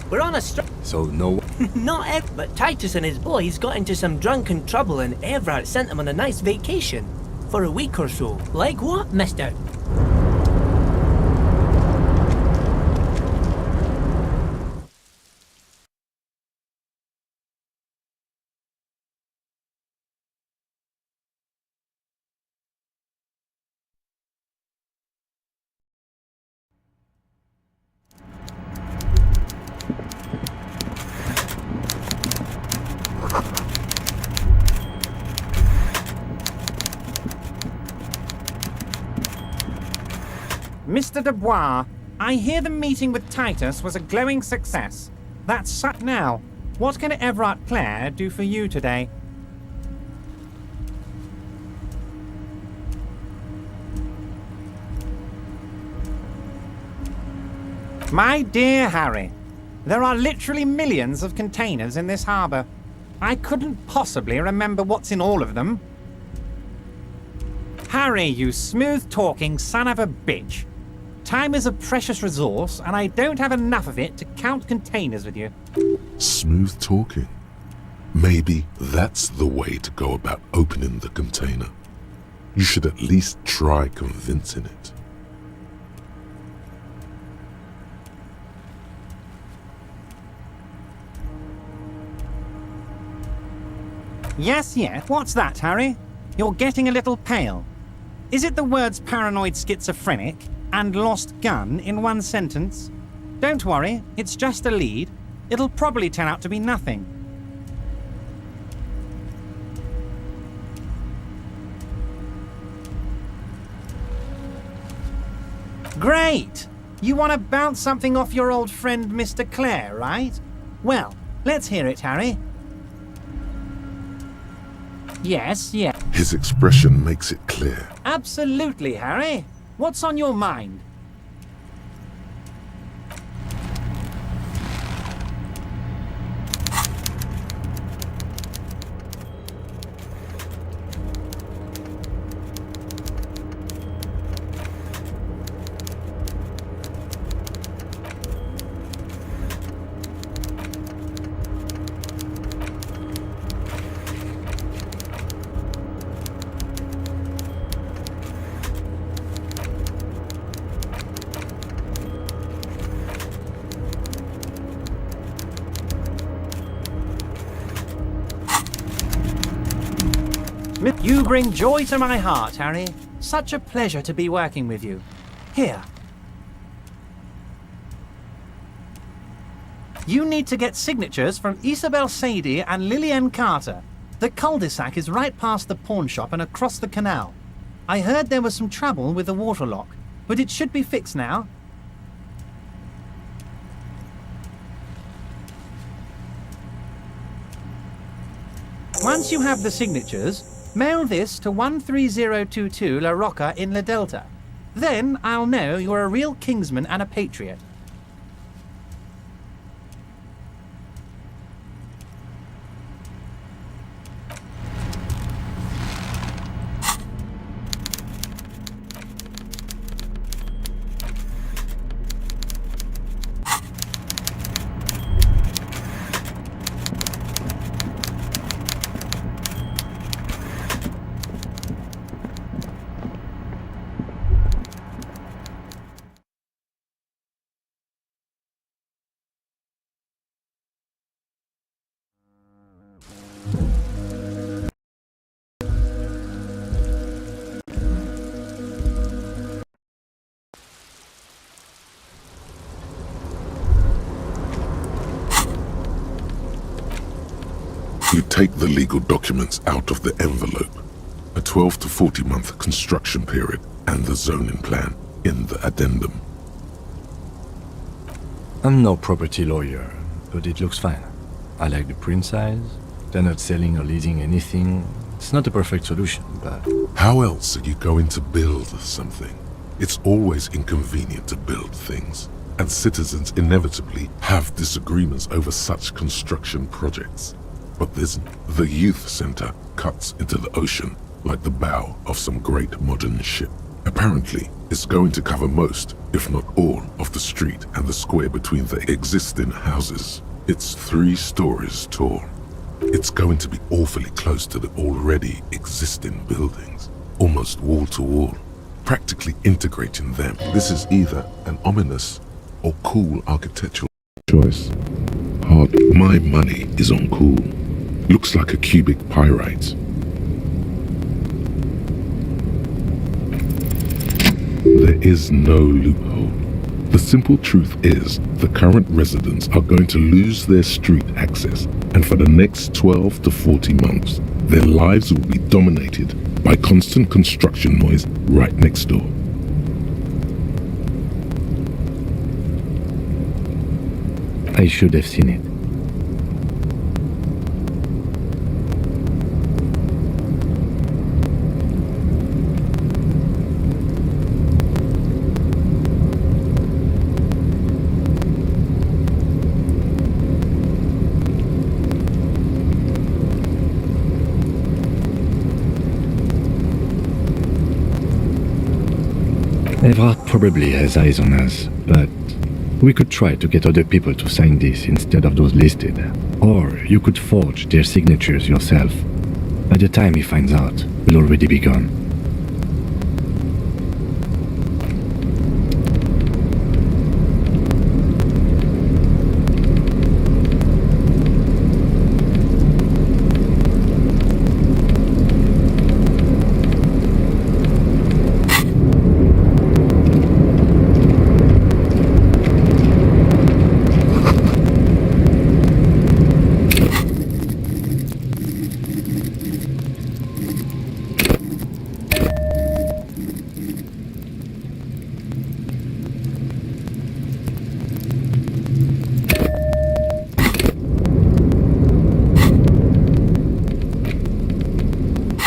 we're on a So no... Not but Titus and his boys got into some drunken trouble and Everett sent them on a nice vacation. For a week or so. Like what, mister? Mr. Dubois, I hear the meeting with Titus was a glowing success. That's shut now. What can Everett Clare do for you today? My dear Harry, there are literally millions of containers in this harbour. I couldn't possibly remember what's in all of them. Harry, you smooth-talking son of a bitch. Time is a precious resource, and I don't have enough of it to count containers with you. Smooth talking. Maybe that's the way to go about opening the container. You should at least try convincing it. Yes, what's that, Harry? You're getting a little pale. Is it the words paranoid schizophrenic and lost gun in one sentence? Don't worry, it's just a lead. It'll probably turn out to be nothing. Great! You want to bounce something off your old friend Mr. Clare, right? Well, let's hear it, Harry. Yes. His expression makes it clear. Absolutely, Harry. What's on your mind? You bring joy to my heart, Harry. Such a pleasure to be working with you. Here. You need to get signatures from Isabel Sadie and Lillian Carter. The cul-de-sac is right past the pawn shop and across the canal. I heard there was some trouble with the water lock, but it should be fixed now. Once you have the signatures, mail this to 13022 La Rocca in La Delta. Then I'll know you're a real Kingsman and a patriot. You take the legal documents out of the envelope, a 12 to 40 month construction period, and the zoning plan in the addendum. I'm no property lawyer, but it looks fine. I like the print size. They're not selling or leasing anything. It's not a perfect solution, but... How else are you going to build something? It's always inconvenient to build things, and citizens inevitably have disagreements over such construction projects. But the youth center cuts into the ocean like the bow of some great modern ship. Apparently, it's going to cover most, if not all, of the street and the square between the existing houses. It's 3 stories tall. It's going to be awfully close to the already existing buildings, almost wall to wall, practically integrating them. This is either an ominous or cool architectural choice. My money is on cool. Looks like a cubic pyrite. There is no loophole. The simple truth is, the current residents are going to lose their street access, and for the next 12 to 40 months, their lives will be dominated by constant construction noise right next door. I should have seen it. Evrard probably has eyes on us, but we could try to get other people to sign this instead of those listed. Or you could forge their signatures yourself. By the time he finds out, we'll already be gone.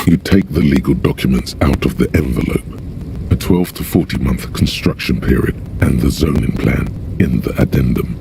You take the legal documents out of the envelope, a 12 to 40 month construction period, and the zoning plan in the addendum.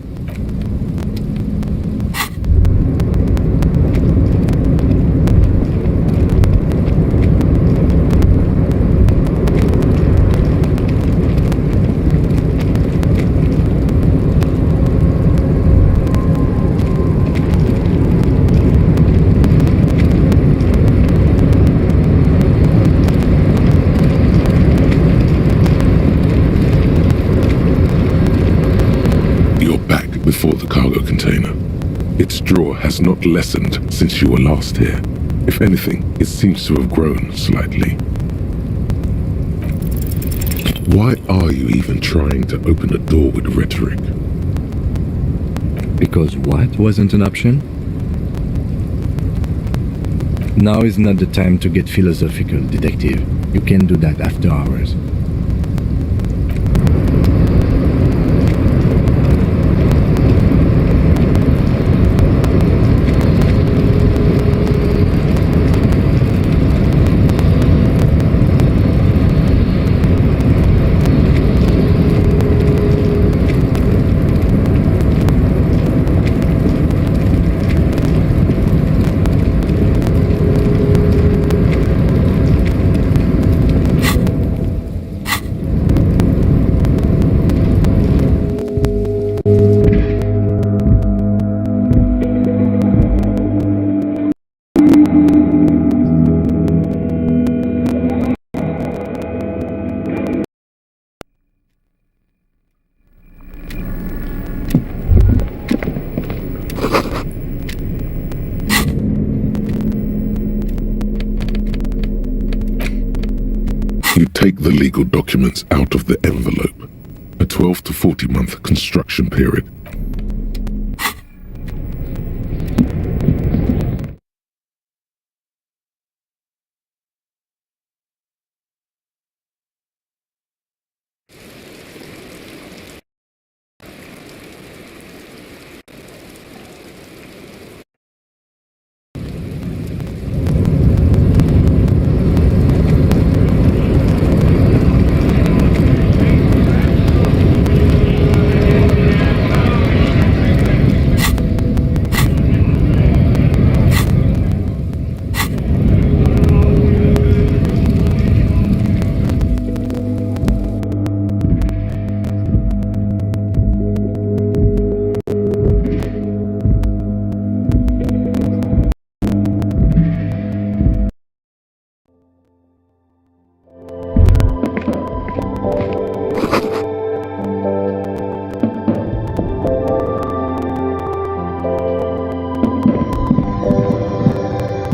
Before the cargo container. Its draw has not lessened since you were last here. If anything, it seems to have grown slightly. Why are you even trying to open a door with rhetoric? Because what wasn't an option? Now is not the time to get philosophical, detective. You can do that after hours. You take the legal documents out of the envelope, a 12 to 40 month construction period,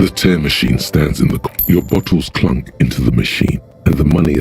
The tear machine stands in the... Your bottles clunk into the machine, and the money...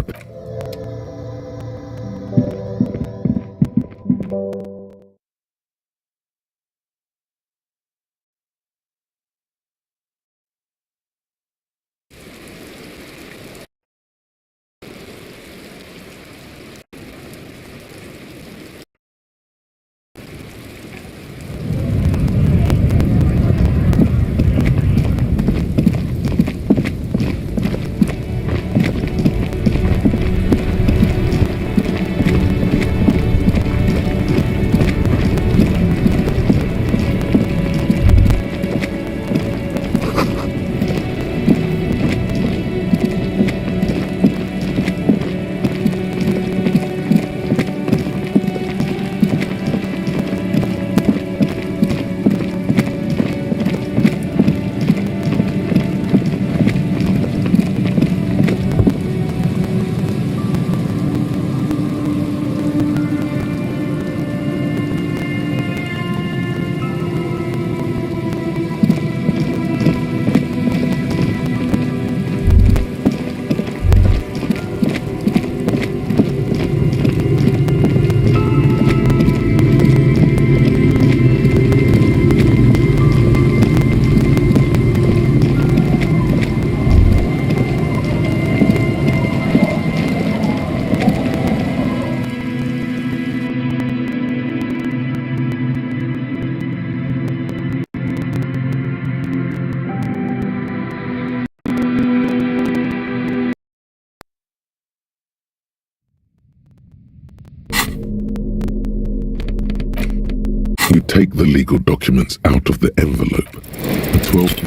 You take the legal documents out of the envelope.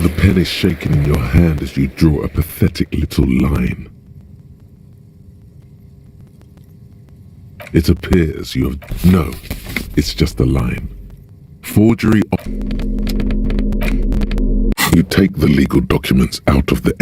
The pen is shaken in your hand as you draw a pathetic little line. It appears you have... No, it's just a line. Forgery... You take the legal documents out of the...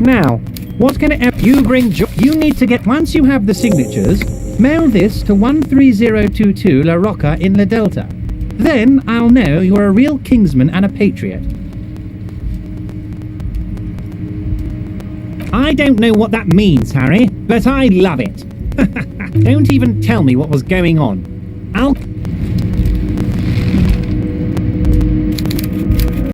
Now, what's going to you bring you need to get once you have the signatures, mail this to 13022 La Rocca in La Delta. Then I'll know you're a real Kingsman and a patriot. I don't know what that means, Harry, but I love it. Don't even tell me what was going on. I'll